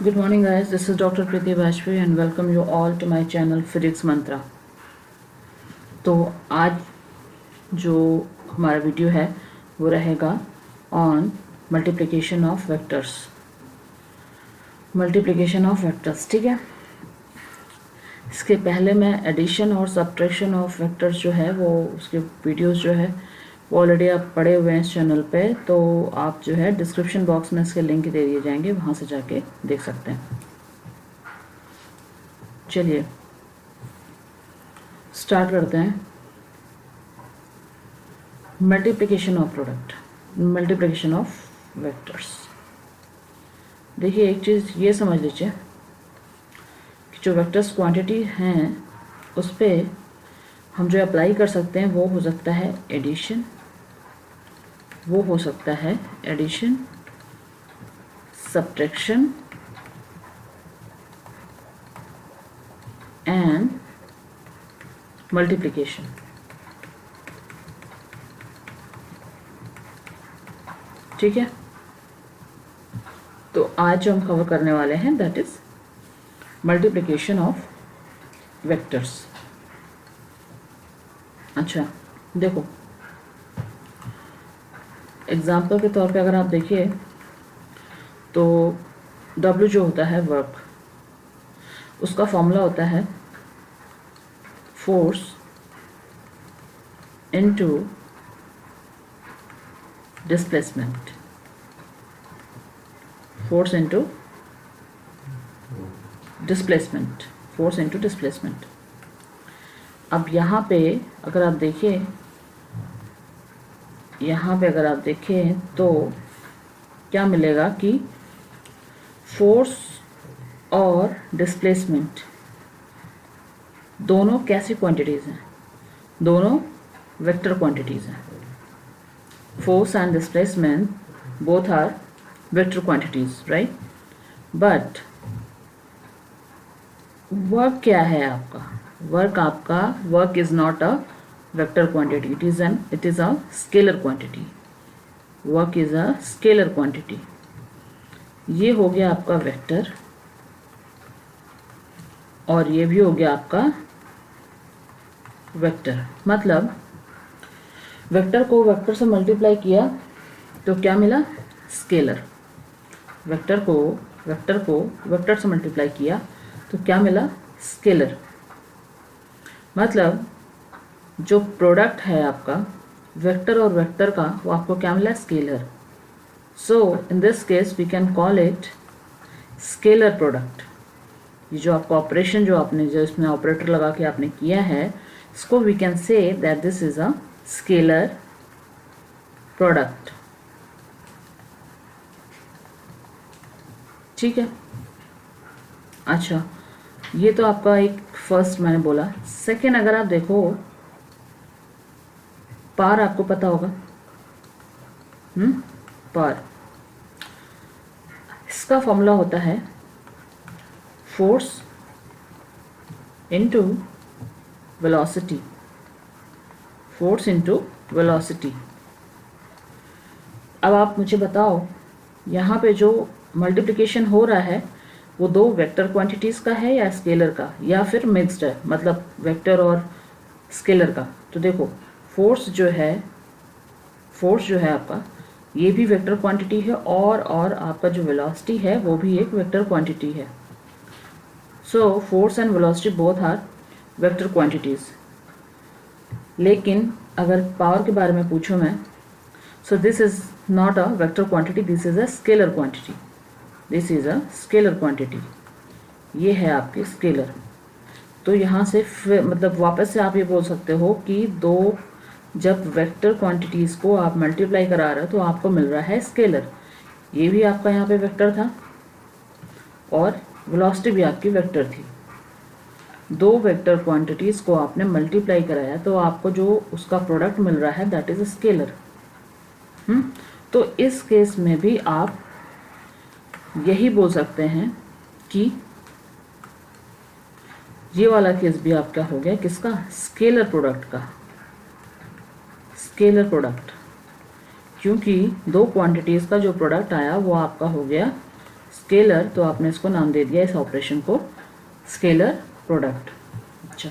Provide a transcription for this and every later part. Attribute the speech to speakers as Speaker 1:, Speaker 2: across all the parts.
Speaker 1: Good morning guys, this is Dr. Preeti Bajpayee and welcome you all to my channel Physics Mantra। तो आज जो हमारा video है वो रहेगा ऑन मल्टीप्लिकेशन ऑफ वेक्टर्स। ठीक है। इसके पहले मैं एडिशन और सब्ट्रैक्शन ऑफ वेक्टर्स जो है वो उसके वीडियोस जो है वो ऑलरेडी आप पढ़े हुए हैं इस चैनल पे, तो आप जो है डिस्क्रिप्शन बॉक्स में इसके लिंक दे दिए जाएंगे, वहाँ से जाके देख सकते हैं। चलिए स्टार्ट करते हैं। Multiplication of vectors. देखिए एक चीज़ ये समझ लीजिए कि जो वेक्टर्स क्वांटिटी हैं उस पर हम जो अप्लाई कर सकते हैं वो हो सकता है एडिशन, सब्ट्रैक्शन एंड मल्टीप्लिकेशन। ठीक है। तो आज जो हम कवर करने वाले हैं that is multiplication of vectors. अच्छा देखो, एग्जाम्पल के तौर पे अगर आप देखिए तो W जो होता है वर्क, उसका फॉर्मूला होता है force into displacement. Force into displacement. अब यहाँ पे अगर आप देखें तो क्या मिलेगा कि फोर्स और डिस्प्लेसमेंट दोनों कैसी क्वांटिटीज़ हैं? दोनों वेक्टर क्वांटिटीज़ हैं। Force and displacement both are vector quantities, right? But work क्या है आपका? Work is not a vector quantity, it is a scalar quantity. Work is a scalar quantity. ये हो गया आपका वेक्टर और ये भी हो गया आपका वेक्टर। मतलब वेक्टर को वेक्टर से मल्टीप्लाई किया तो क्या मिला? स्केलर। वेक्टर को वेक्टर से मल्टीप्लाई किया तो क्या मिला? स्केलर। मतलब जो प्रोडक्ट है आपका वेक्टर और वेक्टर का वो आपको क्या मिला? Scalar. So in this case we can call it scalar product. ये जो आपका ऑपरेशन जो इसमें ऑपरेटर लगा के आपने किया है, इसको we can say that this is a scalar product. ठीक है। अच्छा, ये तो आपका एक फर्स्ट मैंने बोला। सेकेंड, अगर आप देखो पार, आपको पता होगा पार, इसका फॉर्मूला होता है फोर्स इनटू वेलोसिटी। अब आप मुझे बताओ यहाँ पे जो मल्टीप्लिकेशन हो रहा है वो दो वेक्टर क्वांटिटीज़ का है या स्केलर का, या फिर मिक्स्ड है, मतलब वेक्टर और स्केलर का। तो देखो फोर्स जो है आपका ये भी वेक्टर क्वांटिटी है और आपका जो वेलोसिटी है वो भी एक वेक्टर क्वांटिटी है। So force and velocity both are vector quantities. लेकिन अगर पावर के बारे में पूछूं मैं, so this is not a vector quantity, this is a scalar quantity. ये है आपकी स्केलर। तो यहाँ से मतलब वापस से आप ये बोल सकते हो कि दो जब वेक्टर क्वांटिटीज़ को आप मल्टीप्लाई करा रहे हो तो आपको मिल रहा है स्केलर। ये भी आपका यहाँ पे वेक्टर था और वेलोसिटी भी आपकी वेक्टर थी। दो वेक्टर क्वांटिटीज़ को आपने मल्टीप्लाई कराया तो आपको जो उसका प्रोडक्ट मिल रहा है दैट इज़ अ स्केलर। तो इस केस में भी आप यही बोल सकते हैं कि ये वाला केस भी आपका हो गया किसका? स्केलर प्रोडक्ट का। स्केलर प्रोडक्ट, क्योंकि दो क्वांटिटीज़ का जो प्रोडक्ट आया वो आपका हो गया स्केलर, तो आपने इसको नाम दे दिया इस ऑपरेशन को स्केलर प्रोडक्ट। अच्छा,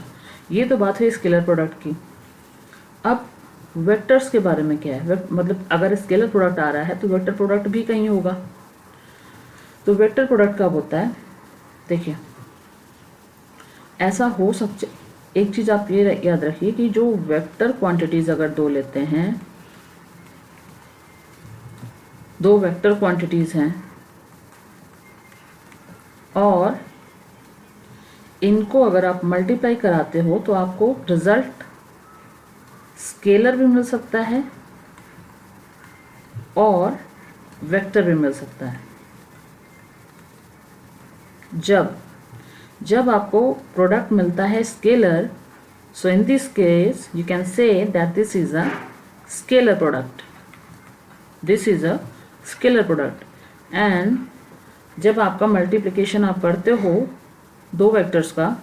Speaker 1: ये तो बात हुई स्केलर प्रोडक्ट की। अब वेक्टर्स के बारे में क्या है, मतलब अगर स्केलर प्रोडक्ट आ रहा है तो वेक्टर प्रोडक्ट भी कहीं होगा। तो वेक्टर प्रोडक्ट कब होता है, देखिए ऐसा हो सकता, एक चीज़ आप ये याद रखिए कि जो वेक्टर क्वांटिटीज अगर दो लेते हैं, दो वेक्टर क्वांटिटीज हैं और इनको अगर आप मल्टीप्लाई कराते हो तो आपको रिजल्ट स्केलर भी मिल सकता है और वेक्टर भी मिल सकता है। जब आपको प्रोडक्ट मिलता है scalar, so in this case you can say that this is a scalar product, this is a scalar product. And जब आपका मल्टीप्लिकेशन आप करते हो दो वेक्टर्स का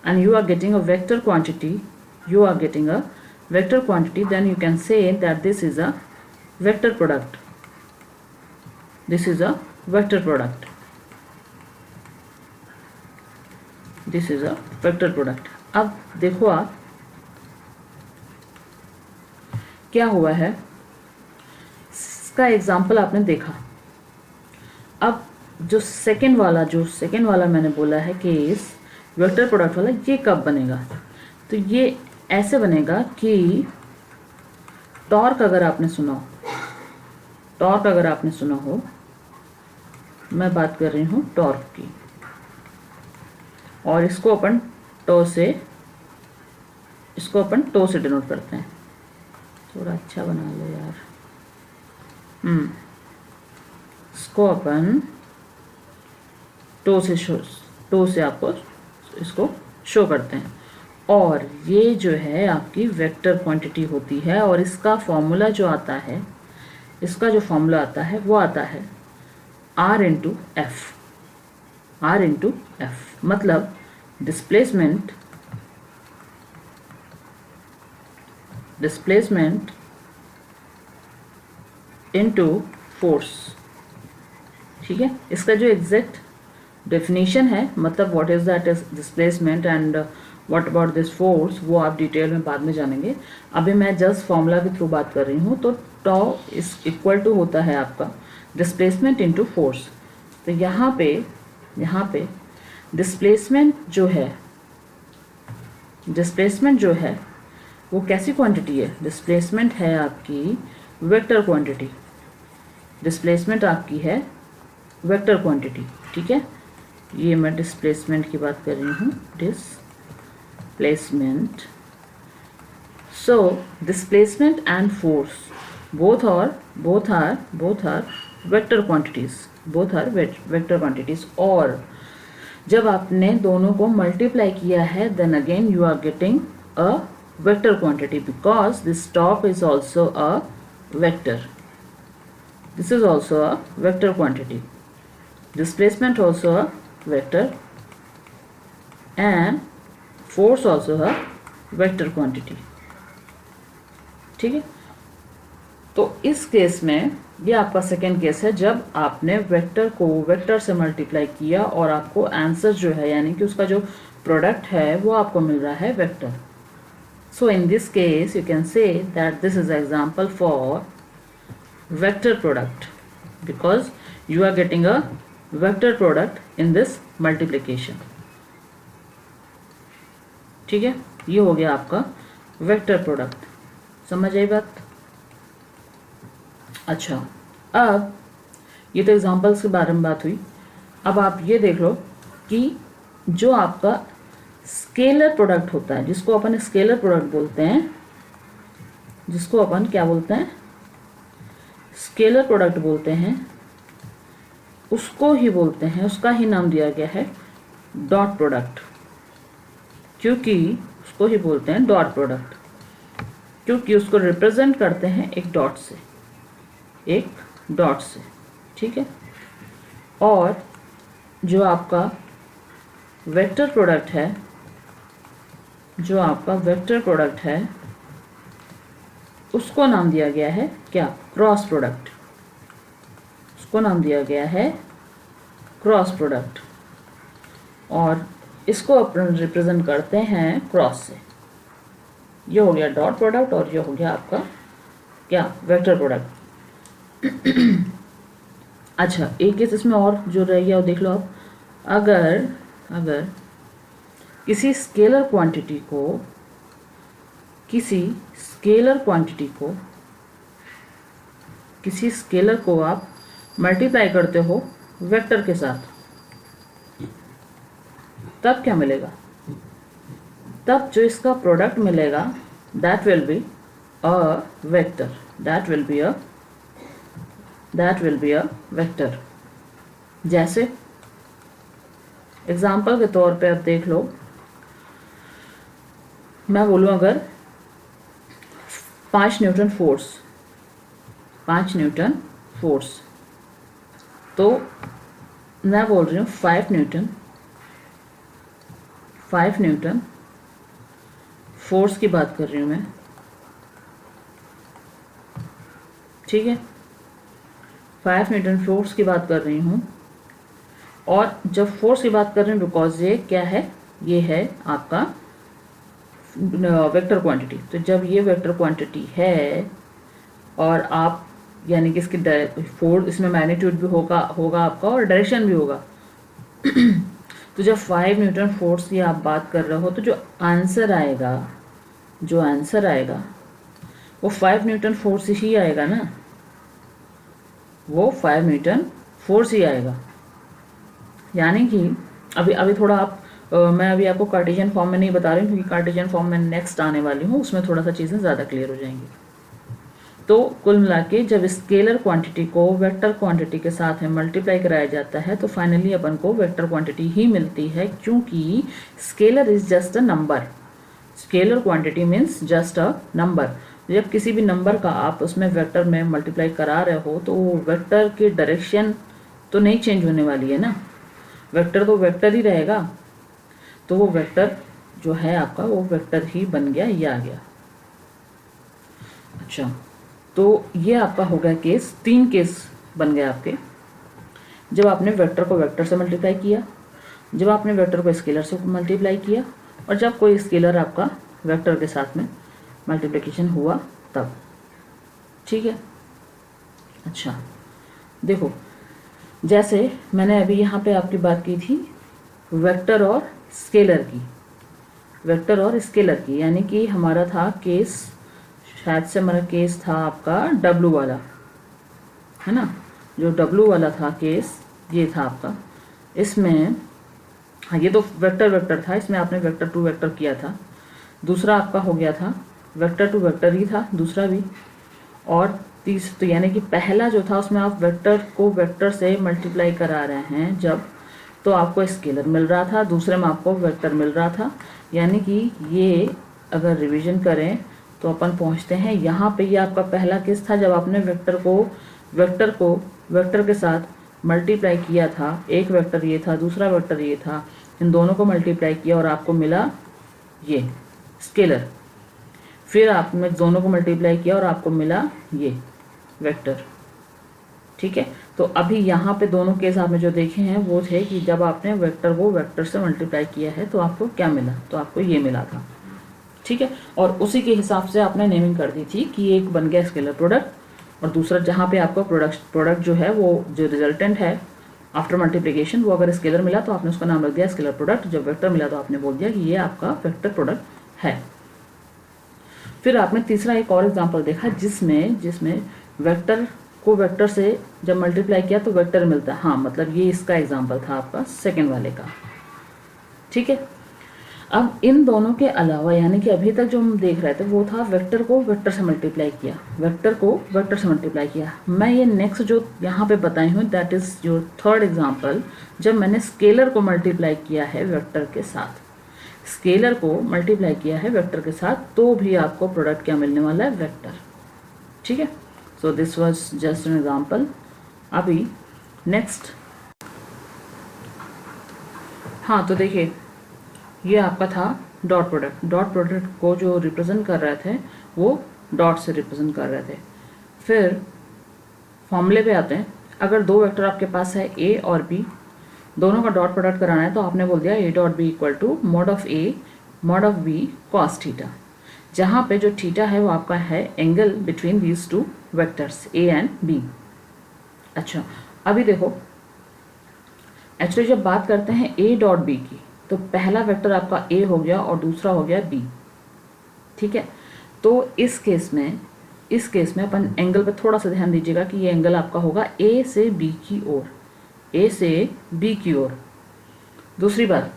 Speaker 1: and you are getting a vector quantity, you are getting a vector quantity, then you can say that this is a vector product, this is a vector product, this is a vector product। अब देखो आप क्या हुआ है, इसका example आपने देखा। अब जो सेकेंड वाला मैंने बोला है केस वेक्टर प्रोडक्ट वाला, ये कब बनेगा, तो ये ऐसे बनेगा कि टॉर्क अगर आपने सुना हो, मैं बात कर रही हूँ टॉर्क की, और इसको अपन टो से डिनोट करते हैं। थोड़ा अच्छा बना लो यार। इसको अपन टो से आपको इसको शो करते हैं, और ये जो है आपकी वेक्टर क्वांटिटी होती है। और इसका फॉर्मूला जो आता है, वो आता है R इंटू एफ, मतलब डिस्प्लेसमेंट इनटू फोर्स। ठीक है, इसका जो एग्जैक्ट डेफिनेशन है, मतलब what is that is displacement and what about this force, वो आप डिटेल में बाद में जानेंगे। अभी मैं जस्ट फॉर्मूला के थ्रू बात कर रही हूँ। तो टॉ इज इक्वल टू होता है आपका डिस्प्लेसमेंट इनटू फोर्स। तो यहाँ पे डिस्प्लेसमेंट जो है वो कैसी क्वांटिटी है, डिस्प्लेसमेंट है आपकी वेक्टर क्वांटिटी, डिस्प्लेसमेंट आपकी है वेक्टर क्वांटिटी। ठीक है, ये मैं डिस्प्लेसमेंट की बात कर रही हूँ, displacement. So displacement and force both are vector quantities, और जब आपने दोनों को मल्टीप्लाई किया है then again you are getting a vector quantity, because this top is also a vector, this is also a vector quantity, displacement also a vector and force also a vector quantity। ठीक है, तो इस case में ये आपका second case है, जब आपने वेक्टर को वेक्टर से मल्टीप्लाई किया और आपको आंसर जो है, यानी कि उसका जो प्रोडक्ट है वो आपको मिल रहा है vector. So in this case you can say that this is example for vector product, because you are getting a vector product in this multiplication। ठीक है, ये हो गया आपका वेक्टर प्रोडक्ट। समझ आई बात? अच्छा, अब ये तो एग्जांपल्स के बारे में बात हुई। अब आप ये देख लो कि जो आपका स्केलर प्रोडक्ट होता है, जिसको अपन स्केलर प्रोडक्ट बोलते हैं, जिसको अपन क्या बोलते हैं, स्केलर प्रोडक्ट बोलते हैं, उसको ही बोलते हैं, उसका ही नाम दिया गया है डॉट प्रोडक्ट, क्योंकि उसको ही बोलते हैं डॉट प्रोडक्ट, क्योंकि उसको रिप्रेजेंट करते हैं एक डॉट से। ठीक है, और जो आपका वेक्टर प्रोडक्ट है, उसको नाम दिया गया है क्या, क्रॉस प्रोडक्ट। उसको नाम दिया गया है क्रॉस प्रोडक्ट, और इसको अपन रिप्रेजेंट करते हैं क्रॉस से। ये हो गया डॉट प्रोडक्ट और ये हो गया आपका क्या, वेक्टर प्रोडक्ट। अच्छा, एक केस इसमें और जो रह गया वो देख लो आप। अगर किसी स्केलर क्वांटिटी को आप मल्टीप्लाई करते हो वेक्टर के साथ, तब क्या मिलेगा? तब जो इसका प्रोडक्ट मिलेगा that will be a vector, that will be a vector. जैसे एग्जाम्पल के तौर पे आप देख लो, मैं बोलूँ अगर 5 न्यूटन फोर्स, तो मैं बोल रही हूँ 5 न्यूटन फोर्स की बात कर रही हूँ मैं, ठीक है, 5 न्यूटन फोर्स की बात कर रही हूँ। और जब फोर्स की बात कर रही हूँ बिकॉज ये क्या है, ये है आपका वेक्टर क्वांटिटी। तो जब ये वेक्टर क्वांटिटी है और आप यानी कि इसकी फोर्स, इसमें मैग्नीट्यूड भी होगा आपका और डायरेक्शन भी होगा। तो जब 5 न्यूटन फोर्स की आप बात कर रहे हो तो जो आंसर आएगा वो 5 न्यूटन फोर्स ही आएगा ना, वो 5 न्यूटन फोर्स ही आएगा। यानी कि अभी थोड़ा आप मैं अभी आपको कार्टेशियन फॉर्म में नहीं बता रही हूँ, क्योंकि कार्टेशियन फॉर्म में नेक्स्ट आने वाली हूँ, उसमें थोड़ा सा चीज़ें ज़्यादा क्लियर हो जाएंगी। तो कुल मिला के जब स्केलर क्वांटिटी को वेक्टर क्वांटिटी के साथ में मल्टीप्लाई कराया जाता है तो फाइनली अपन को वेक्टर क्वांटिटी ही मिलती है, क्योंकि scalar is just a number. Scalar quantity means just a number. जब किसी भी नंबर का आप उसमें वेक्टर में मल्टीप्लाई करा रहे हो तो वो वेक्टर की डायरेक्शन तो नहीं चेंज होने वाली है ना, वेक्टर तो वेक्टर ही रहेगा। तो वो वेक्टर जो है आपका वो वेक्टर ही बन गया, ये आ गया। अच्छा, तो ये आपका हो गया केस, 3 केस बन गए आपके। जब आपने वेक्टर को वेक्टर से मल्टीप्लाई किया, जब आपने वेक्टर को स्केलर से मल्टीप्लाई किया, और जब कोई स्केलर आपका वेक्टर के साथ में मल्टीप्लिकेशन हुआ तब, ठीक है। अच्छा देखो, जैसे मैंने अभी यहाँ पे आपकी बात की थी वेक्टर और स्केलर की, यानी कि हमारा था केस, शायद से हमारा केस था आपका W वाला, है ना, जो W वाला था केस ये था आपका। इसमें हाँ, ये तो वेक्टर था, इसमें आपने वेक्टर टू वेक्टर किया था। दूसरा आपका हो गया था वेक्टर टू वेक्टर ही था, दूसरा भी। और तो यानी कि पहला जो था उसमें आप वेक्टर को वेक्टर से मल्टीप्लाई करा रहे हैं जब, तो आपको स्केलर मिल रहा था, दूसरे में आपको वेक्टर मिल रहा था। यानी कि ये अगर रिवीजन करें तो अपन पहुंचते हैं यहाँ पे, ये आपका पहला केस था जब आपने वेक्टर को वेक्टर के साथ मल्टीप्लाई किया था। एक वेक्टर ये था, दूसरा वेक्टर ये था, इन दोनों को मल्टीप्लाई किया और आपको मिला ये स्केलर। फिर आपने दोनों को मल्टीप्लाई किया और आपको मिला ये वेक्टर, ठीक है। तो अभी यहाँ पे दोनों केस आपने जो देखे हैं वो थे कि जब आपने वेक्टर को वेक्टर से मल्टीप्लाई किया है तो आपको क्या मिला, तो आपको ये मिला था, ठीक है। और उसी के हिसाब से आपने नेमिंग कर दी थी कि एक बन गया स्केलर प्रोडक्ट, और दूसरा जहाँ पे आपका प्रोडक्ट जो है वो जो रिजल्टेंट है आफ्टर मल्टीप्लिकेशन वो अगर स्केलर मिला तो आपने उसका नाम रख दिया स्केलर प्रोडक्ट, जब वेक्टर मिला तो आपने बोल दिया कि ये आपका वेक्टर प्रोडक्ट है। फिर आपने तीसरा एक और एग्जाम्पल देखा जिसमें वेक्टर को वेक्टर से जब मल्टीप्लाई किया तो वेक्टर मिलता है। हाँ, मतलब ये इसका एग्जाम्पल था आपका सेकेंड वाले का, ठीक है। अब इन दोनों के अलावा यानी कि अभी तक जो हम देख रहे थे वो था वेक्टर को वेक्टर से मल्टीप्लाई किया, मैं ये नेक्स्ट जो यहाँ पे बताई हूँ that is your third example, जब मैंने स्केलर को मल्टीप्लाई किया है वेक्टर के साथ, तो भी आपको प्रोडक्ट क्या मिलने वाला है, वेक्टर, ठीक है। So this was just an example. अभी नेक्स्ट, हाँ तो देखिए ये आपका था डॉट प्रोडक्ट को जो रिप्रेजेंट कर रहे थे वो डॉट से रिप्रेजेंट कर रहे थे। फिर फॉर्मूले पे आते हैं। अगर दो वेक्टर आपके पास है ए और बी, दोनों का डॉट प्रोडक्ट कराना है तो आपने बोल दिया A dot B equal to mod of A mod of B cos theta, जहाँ पे जो थीटा है वो आपका है angle between these two vectors A and B. अच्छा, अभी देखो एक्चुअली जब बात करते हैं ए डॉट बी की तो पहला वेक्टर आपका ए हो गया और दूसरा हो गया बी, ठीक है। तो इस केस में अपन एंगल पे थोड़ा सा ध्यान दीजिएगा कि ये एंगल आपका होगा ए से बी की ओर, ए से बी की ओर। दूसरी बात,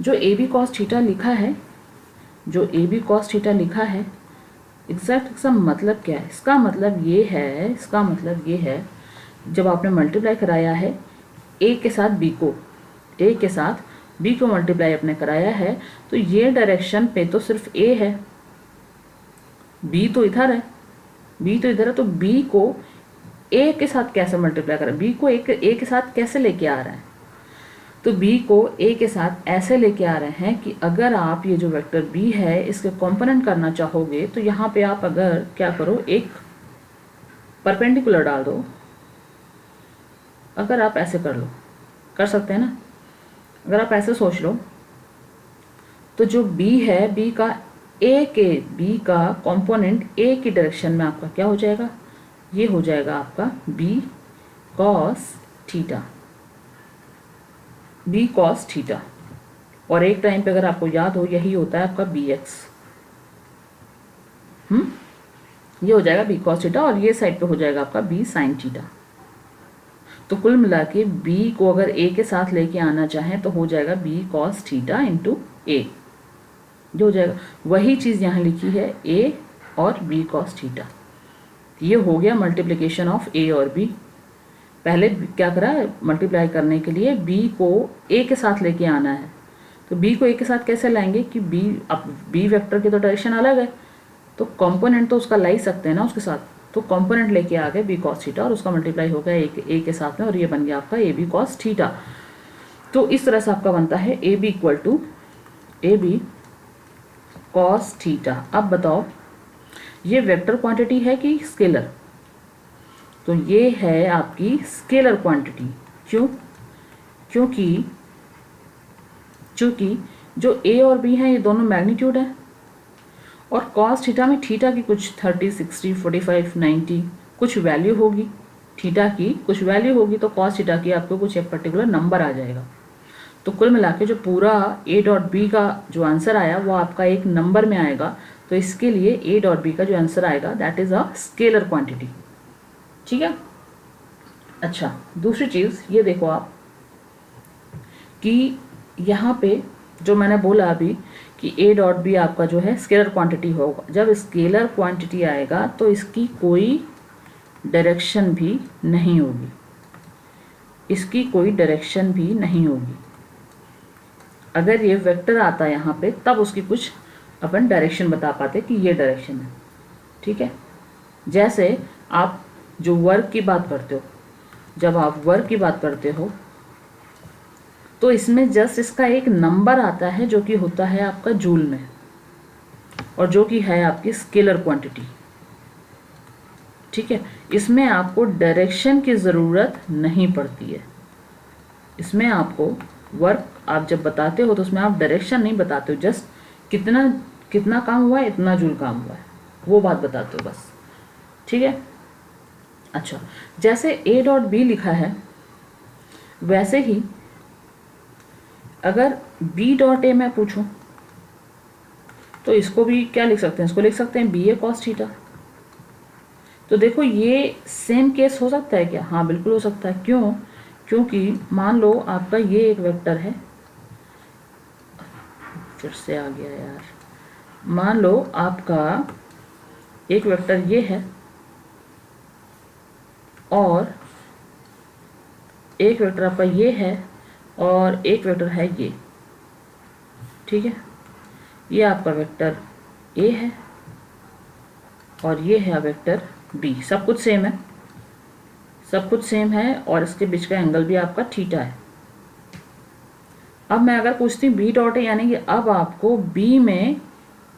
Speaker 1: जो ए बी कॉस थीटा लिखा है, जो ए बी कॉस थीटा लिखा है, एग्जैक्ट इसका मतलब क्या है? इसका मतलब ये है जब आपने मल्टीप्लाई कराया है ए के साथ बी को मल्टीप्लाई आपने कराया है तो ये डायरेक्शन पे तो सिर्फ ए है, बी तो इधर है, तो बी को ए के साथ कैसे मल्टीप्लाई करें? बी को ए के साथ कैसे लेके आ रहे हैं? तो बी को ए के साथ ऐसे लेके आ रहे हैं कि अगर आप ये जो वेक्टर बी है इसके कॉम्पोनेंट करना चाहोगे तो यहाँ पे आप अगर क्या करो, एक परपेंडिकुलर डाल दो। अगर आप ऐसे कर सकते हैं ना, अगर आप ऐसे सोच लो तो जो बी है, बी का कंपोनेंट ए की डायरेक्शन में आपका क्या हो जाएगा? ये हो जाएगा आपका बी कॉस थीटा। और एक टाइम पे अगर आपको याद हो यही होता है आपका बी एक्स। ये हो जाएगा बी कॉस थीटा और ये साइड पे हो जाएगा आपका बी साइन थीटा। तो कुल मिला के बी को अगर ए के साथ लेके आना चाहें तो हो जाएगा बी कॉस थीटा इंटू ए, जो हो जाएगा वही चीज़ यहाँ लिखी है ए और बी कॉस थीटा। ये हो गया मल्टीप्लिकेशन ऑफ ए और बी। पहले क्या करा, मल्टीप्लाई करने के लिए बी को ए के साथ लेके आना है, तो बी को ए के साथ कैसे लाएंगे कि बी वेक्टर की तो डायरेक्शन अलग है तो कंपोनेंट तो उसका ला ही सकते हैं ना उसके साथ, तो कंपोनेंट लेके आ गए बी कॉस थीटा और उसका मल्टीप्लाई हो गया ए के साथ में और ये बन गया आपका ए बी कॉस थीटा। तो इस तरह से आपका बनता है A B equal to A B cos theta. अब बताओ ये वेक्टर क्वांटिटी है कि स्केलर? तो ये है आपकी स्केलर क्वांटिटी। क्यों? क्योंकि जो ए और बी हैं ये दोनों मैग्नीट्यूड है और कॉस थीटा में थीटा की कुछ 30, 60, 45, 90 कुछ वैल्यू होगी, थीटा की कुछ वैल्यू होगी, तो कॉस थीटा की आपको कुछ एक पर्टिकुलर नंबर आ जाएगा। तो कुल मिला के जो पूरा ए डॉट बी का जो आंसर आया वो आपका एक नंबर में आएगा। तो इसके लिए ए डॉट बी का जो आंसर आएगा that is a scalar quantity, ठीक है। अच्छा, दूसरी चीज़ ये देखो आप कि यहाँ पे जो मैंने बोला अभी कि ए डॉट बी आपका जो है स्केलर क्वांटिटी होगा। जब स्केलर क्वांटिटी आएगा तो इसकी कोई डायरेक्शन भी नहीं होगी, अगर ये वेक्टर आता है यहाँ पे तब उसकी कुछ अपन डायरेक्शन बता पाते कि ये डायरेक्शन है, ठीक है। जैसे आप जो वर्क की बात करते हो, जब आप वर्क की बात करते हो तो इसमें जस्ट इसका एक नंबर आता है जो कि होता है आपका जूल में और जो कि है आपकी स्केलर क्वांटिटी, ठीक है। इसमें आपको डायरेक्शन की ज़रूरत नहीं पड़ती है। इसमें आपको वर्क आप जब बताते हो तो उसमें आप डायरेक्शन नहीं बताते हो, जस्ट कितना काम हुआ है, इतना जूल काम हुआ है, वो बात बताते हो बस, ठीक है। अच्छा, जैसे ए डॉट बी लिखा है वैसे ही अगर बी डॉट ए मैं पूछूं तो इसको भी क्या लिख सकते हैं? इसको लिख सकते हैं बी ए कॉस थीटा। तो देखो ये सेम केस हो सकता है क्या? हाँ बिल्कुल हो सकता है। क्यों? क्योंकि मान लो आपका ये एक वेक्टर है, फिर से आ गया यार, मान लो आपका एक वेक्टर ये है और एक वेक्टर आपका ये है और एक वेक्टर है ये, ठीक है। ये आपका वेक्टर ए है और ये है वेक्टर बी, सब कुछ सेम है और इसके बीच का एंगल भी आपका थीटा है। अब मैं अगर पूछती हूँ बी डॉट ए, यानी कि अब आपको बी में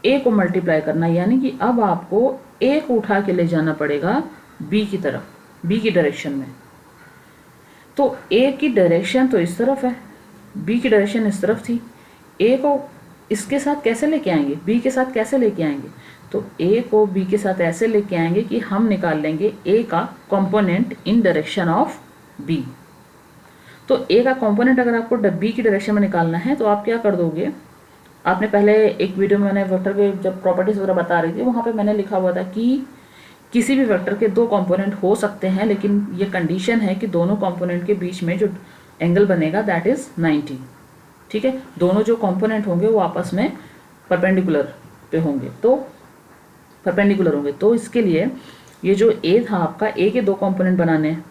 Speaker 1: ए को मल्टीप्लाई करना, यानी कि अब आपको ए को उठा के ले जाना पड़ेगा बी की तरफ, बी की डायरेक्शन में। तो ए की डायरेक्शन तो इस तरफ है, बी की डायरेक्शन इस तरफ थी, ए को इसके साथ कैसे लेके आएंगे, बी के साथ कैसे लेके आएंगे, तो ए को बी के साथ ऐसे लेके आएंगे कि हम निकाल लेंगे ए का component in direction of B. तो ए का कंपोनेंट अगर आपको बी की डायरेक्शन में निकालना है तो आप क्या कर दोगे, आपने पहले एक वीडियो में मैंने वेक्टर के जब प्रॉपर्टीज वगैरह बता रही थी वहाँ पे मैंने लिखा हुआ था कि किसी भी वेक्टर के दो कंपोनेंट हो सकते हैं, लेकिन ये कंडीशन है कि दोनों कंपोनेंट के बीच में जो एंगल बनेगा दैट इज़ 90। ठीक है, दोनों जो कंपोनेंट होंगे वो आपस में परपेंडिकुलर पे होंगे, तो परपेंडिकुलर होंगे। तो इसके लिए ये जो ए था आपका, ए के दो कंपोनेंट बनाने हैं,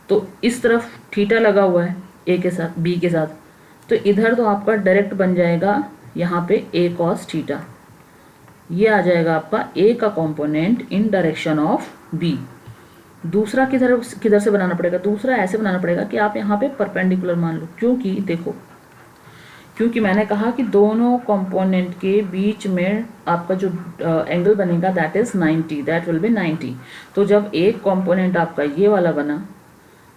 Speaker 1: तो इस तरफ थीटा लगा हुआ है ए के साथ, बी के साथ, तो इधर तो आपका डायरेक्ट बन जाएगा यहाँ पे ए कॉस थीटा, ये आ जाएगा आपका ए का component in direction of B. दूसरा किधर किधर से बनाना पड़ेगा, दूसरा ऐसे बनाना पड़ेगा कि आप यहाँ पे परपेंडिकुलर मान लो, क्योंकि देखो, क्योंकि मैंने कहा कि दोनों कंपोनेंट के बीच में आपका जो एंगल बनेगा that is 90, that will B 90। तो जब एक कंपोनेंट आपका ये वाला बना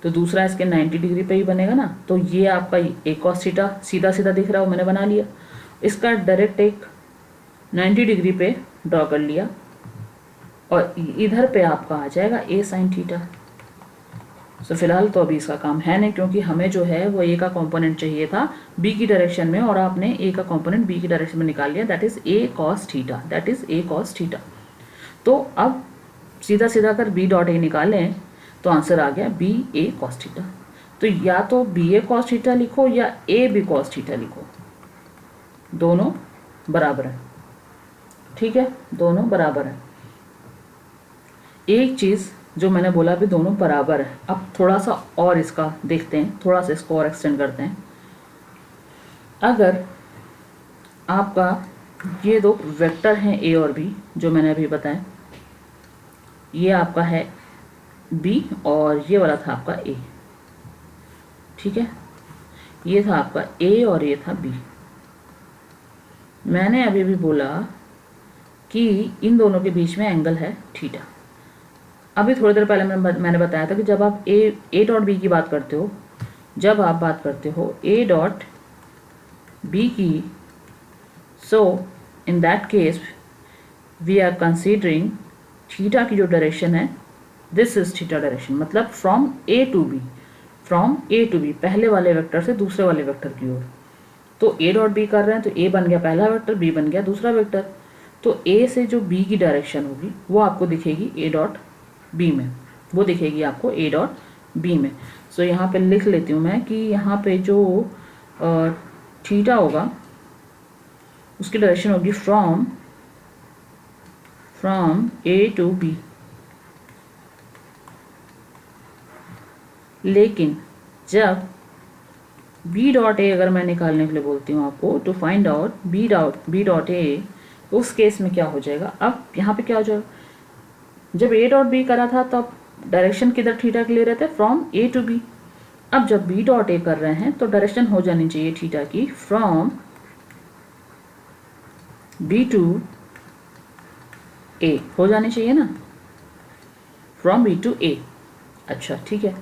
Speaker 1: तो दूसरा इसके 90 डिग्री पे ही बनेगा ना, तो ये आपका ए कॉस थीटा सीधा सीधा दिख रहा है, वो मैंने बना लिया, इसका डायरेक्ट एक 90 डिग्री पे ड्रॉ कर लिया, और इधर पे आपका आ जाएगा ए साइन थीटा। तो फिलहाल तो अभी इसका काम है नहीं, क्योंकि हमें जो है वो ए का कंपोनेंट चाहिए था बी की डायरेक्शन में, और आपने ए का कंपोनेंट बी की डायरेक्शन में निकाल लिया, that is a cos theta, that is a cos theta. तो अब सीधा सीधा कर बी डॉट ए निकालें तो आंसर आ गया बी ए कॉस थीटा। तो या तो बी ए कॉस थीटा लिखो या ए बी कॉस थीटा लिखो, दोनों बराबर है। ठीक है, दोनों बराबर है। एक चीज़ जो मैंने बोला भी दोनों बराबर है, अब थोड़ा सा और इसका देखते हैं, थोड़ा सा इसको और एक्सटेंड करते हैं। अगर आपका ये दो वेक्टर हैं ए और बी जो मैंने अभी बताया, ये आपका है बी और ये वाला था आपका ए, ठीक है, ये था आपका ए और ये था बी। मैंने अभी भी बोला कि इन दोनों के बीच में एंगल है थीटा। अभी थोड़ी देर पहले मैंने बताया था कि जब आप ए डॉट बी की बात करते हो, जब आप बात करते हो ए डॉट बी की, so in that case we are considering theta की जो डायरेक्शन है, दिस इज थीटा डायरेक्शन, मतलब from A to B, from A to B, पहले वाले वेक्टर से दूसरे वाले वेक्टर की ओर। तो ए डॉट बी कर रहे हैं तो ए बन गया पहला वेक्टर, बी बन गया दूसरा वेक्टर। तो ए से जो बी की डायरेक्शन होगी वो आपको दिखेगी ए डॉट बी में, वो दिखेगी आपको ए डॉट बी में। सो यहाँ पे लिख लेती हूँ मैं कि यहाँ पे जो थीटा होगा उसकी डायरेक्शन होगी फ्रॉम ए टू बी। लेकिन जब बी डॉट ए अगर मैं निकालने के लिए बोलती हूँ आपको to find out B dot A, उस केस में क्या हो जाएगा, अब यहाँ पे क्या हो जाएगा, जब ए डॉट बी करा था तब डायरेक्शन किधर थीटा के लिए रहते हैं, फ्रॉम ए टू बी। अब जब बी डॉट ए कर रहे हैं तो डायरेक्शन हो जानी चाहिए थीटा की फ्रॉम बी टू ए, हो जानी चाहिए ना, फ्रॉम बी टू ए। अच्छा ठीक है,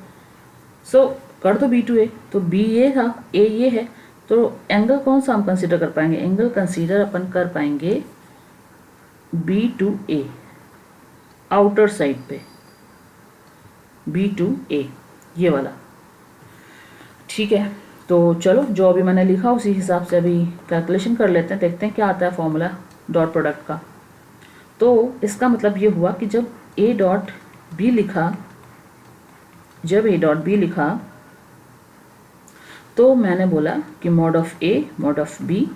Speaker 1: सो कर दो बी टू ए, तो बी ये था, ए ये है, तो एंगल कौन सा हम कंसीडर कर पाएंगे, एंगल कंसीडर अपन कर पाएंगे B to A, outer side पे बी टू ए, ये वाला। ठीक है, तो चलो जो अभी मैंने लिखा उसी हिसाब से अभी कैलकुलेशन कर लेते हैं, देखते हैं क्या आता है फॉर्मूला डॉट प्रोडक्ट का। तो इसका मतलब ये हुआ कि जब ए डॉट बी लिखा, जब ए डॉट बी लिखा तो मैंने बोला कि mod of A mod of B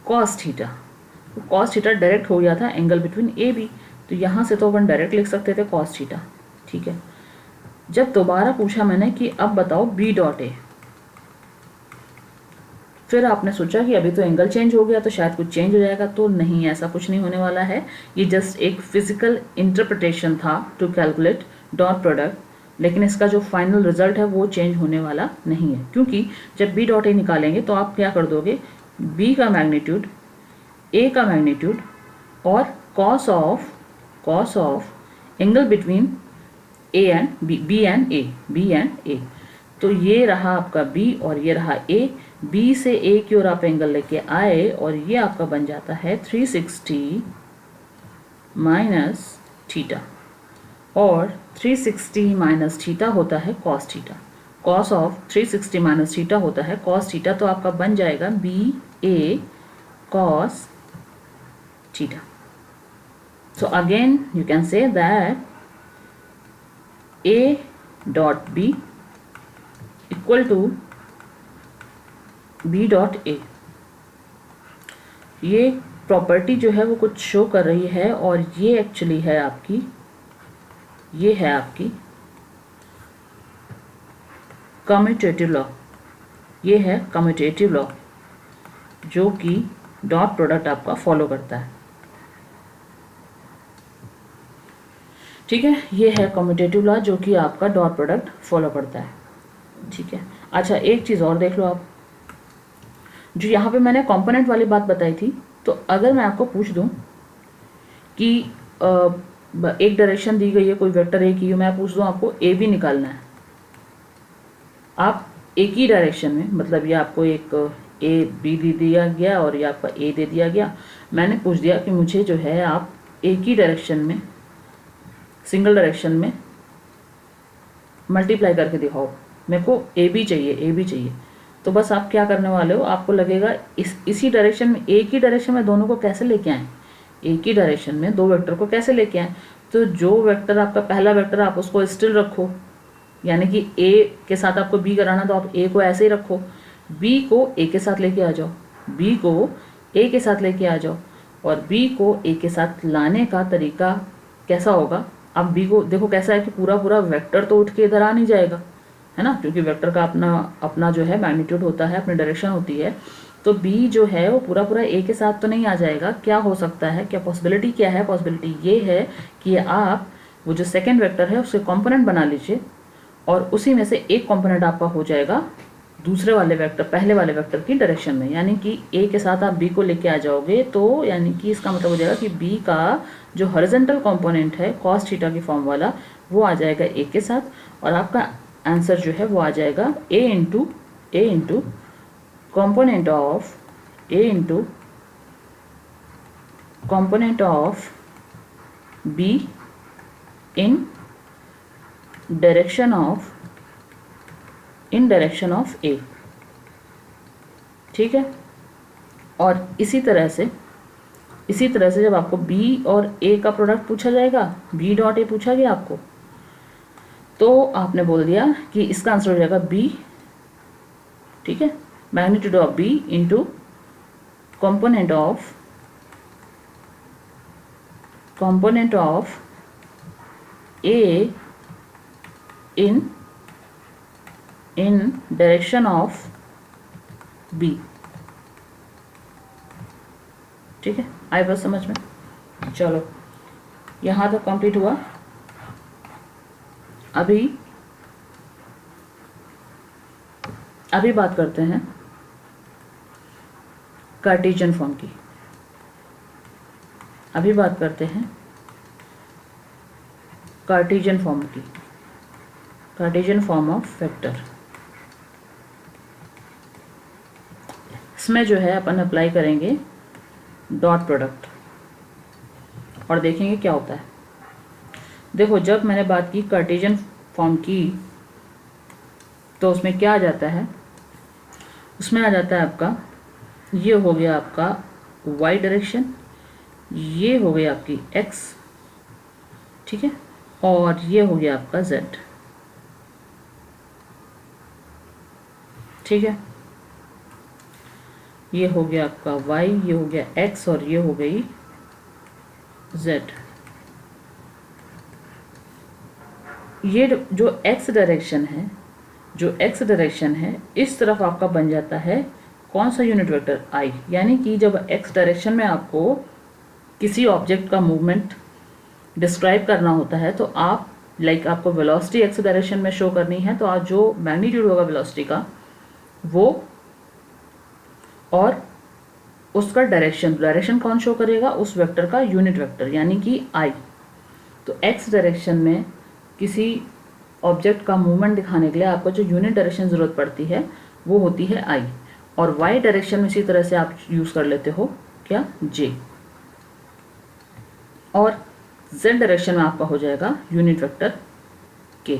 Speaker 1: cos theta, तो कॉस थीटा डायरेक्ट हो गया था एंगल बिटवीन ए बी, तो यहाँ से तो अपन डायरेक्ट लिख सकते थे कॉस थीटा। ठीक है, जब दोबारा पूछा मैंने कि अब बताओ बी डॉट ए, फिर आपने सोचा कि अभी तो एंगल चेंज हो गया तो शायद कुछ चेंज हो जाएगा, तो नहीं, ऐसा कुछ नहीं होने वाला है, ये जस्ट एक फिजिकल इंटरप्रिटेशन था टू कैलकुलेट डॉट प्रोडक्ट, लेकिन इसका जो फाइनल रिजल्ट है वो चेंज होने वाला नहीं है, क्योंकि जब बी डॉट ए निकालेंगे तो आप क्या कर दोगे, बी का मैग्नीट्यूड, ए का मैग्नीट्यूड और cos of angle between A and B and A, तो ये रहा आपका बी और ये रहा ए। बी से ए की ओर आप एंगल लेके आए और ये आपका बन जाता है 360 माइनस थीटा, और 360 माइनस थीटा होता है cos theta. Cos of 360 minus theta होता है कॉस थीटा, तो आपका बन जाएगा B A cos theta. So again you can say that A dot B equal to B dot A। ये प्रॉपर्टी जो है वो कुछ शो कर रही है, और ये एक्चुअली है आपकी, ये है आपकी कम्यूटेटिव लॉ। ये है कम्यूटेटिव लॉ जो कि डॉट प्रोडक्ट आपका फॉलो करता है। ठीक है, ये है कम्यूटेटिव लॉ जो कि आपका डॉट प्रोडक्ट फॉलो करता है। ठीक है, अच्छा एक चीज़ और देख लो आप, जो यहाँ पे मैंने कंपोनेंट वाली बात बताई थी, तो अगर मैं आपको पूछ दूँ कि एक डायरेक्शन दी गई है, कोई वेक्टर ए की, मैं पूछ दूँ आपको ए बी निकालना है, आप एक ही डायरेक्शन में, मतलब ये आपको एक ए बी दे दिया गया और ये आपका ए दे दिया गया, मैंने पूछ दिया कि मुझे जो है आप एक ही डायरेक्शन में, सिंगल डायरेक्शन में मल्टीप्लाई करके दिखाओ, मेरे को ए बी चाहिए, ए बी चाहिए। तो बस आप क्या करने वाले हो, आपको लगेगा इसी डायरेक्शन में, एक ही डायरेक्शन में दोनों को कैसे लेके आएँ, एक ही डायरेक्शन में दो वेक्टर को कैसे लेके आएँ। तो जो वेक्टर आपका पहला वेक्टर आप उसको स्टिल रखो, यानी कि ए के साथ आपको बी कराना, तो आप ए को ऐसे ही रखो, बी को ए के साथ लेके आ जाओ, बी को ए के साथ लेके आ जाओ। और बी को ए के साथ लाने का तरीका कैसा होगा, अब बी को देखो कैसा है कि पूरा पूरा वेक्टर तो उठ के इधर आ नहीं जाएगा, है ना, क्योंकि वेक्टर का अपना जो है मैग्नीट्यूड होता है, अपनी डायरेक्शन होती है। तो बी जो है वो पूरा पूरा ए के साथ तो नहीं आ जाएगा। क्या हो सकता है, क्या पॉसिबिलिटी क्या है, पॉसिबिलिटी ये है कि आप वो जो सेकेंड वेक्टर है उसके कॉम्पोनेंट बना लीजिए, और उसी में से एक कॉम्पोनेंट आपका हो जाएगा दूसरे वाले वेक्टर, पहले वाले वेक्टर की डायरेक्शन में, यानी कि ए के साथ आप बी को लेके आ जाओगे। तो यानी कि इसका मतलब हो जाएगा कि बी का जो हॉरिजॉन्टल कंपोनेंट है कॉस थीटा की फॉर्म वाला, वो आ जाएगा ए के साथ, और आपका आंसर जो है वो आ जाएगा A into component of B in direction of A. ठीक है, और इसी तरह से जब आपको बी और ए का प्रोडक्ट पूछा जाएगा, बी डॉट ए पूछा गया आपको, तो आपने बोल दिया कि इसका आंसर हो जाएगा बी। ठीक है, magnitude of B into component of A in direction of B. ठीक है, आई बात समझ में? चलो यहाँ तक कंप्लीट हुआ। अभी बात करते हैं कार्टेशियन फॉर्म की। Cartesian form of vector. इसमें जो है अपन अप्लाई करेंगे डॉट प्रोडक्ट और देखेंगे क्या होता है। देखो, जब मैंने बात की कार्टेशियन फॉर्म की, तो उसमें क्या आ जाता है, उसमें आ जाता है आपका, ये हो गया आपका वाई डायरेक्शन, ये हो गई आपकी एक्स, ठीक है, और ये हो गया आपका जेड। ठीक है, ये हो गया आपका वाई, ये हो गया एक्स, और ये हो गई जेड। ये जो एक्स डायरेक्शन है, इस तरफ आपका बन जाता है कौन सा यूनिट वेक्टर, आई। यानी कि जब एक्स डायरेक्शन में आपको किसी ऑब्जेक्ट का मूवमेंट डिस्क्राइब करना होता है, तो आप आपको वेलोसिटी एक्स डायरेक्शन में शो करनी है, तो आप जो मैग्नीट्यूड होगा वेलोसिटी का, वो और उसका डायरेक्शन कौन शो करेगा, उस वेक्टर का यूनिट वेक्टर, यानी कि आई। तो एक्स डायरेक्शन में किसी ऑब्जेक्ट का मूवमेंट दिखाने के लिए आपको जो यूनिट डायरेक्शन ज़रूरत पड़ती है वो होती है आई, और वाई डायरेक्शन में इसी तरह से आप यूज़ कर लेते हो क्या, जे, और जेड डायरेक्शन में आपका हो जाएगा यूनिट वेक्टर के।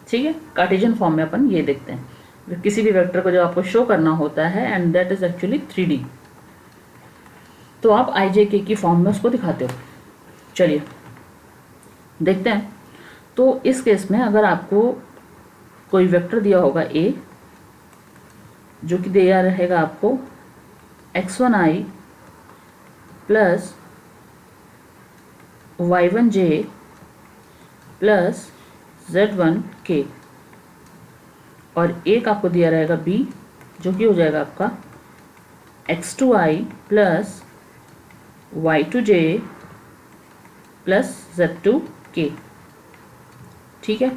Speaker 1: ठीक है, कार्टेशियन फॉर्म में अपन ये देखते हैं किसी भी वेक्टर को जब आपको शो करना होता है, and that is actually 3D, तो आप आई जे के की फॉर्म में उसको दिखाते हो। चलिए देखते हैं। तो इस केस में अगर आपको कोई वेक्टर दिया होगा ए, जो कि दिया रहेगा आपको x1i plus y1j plus z1k, और एक आपको दिया रहेगा b, जो कि हो जाएगा आपका x2i plus y2j plus z2k। ठीक है,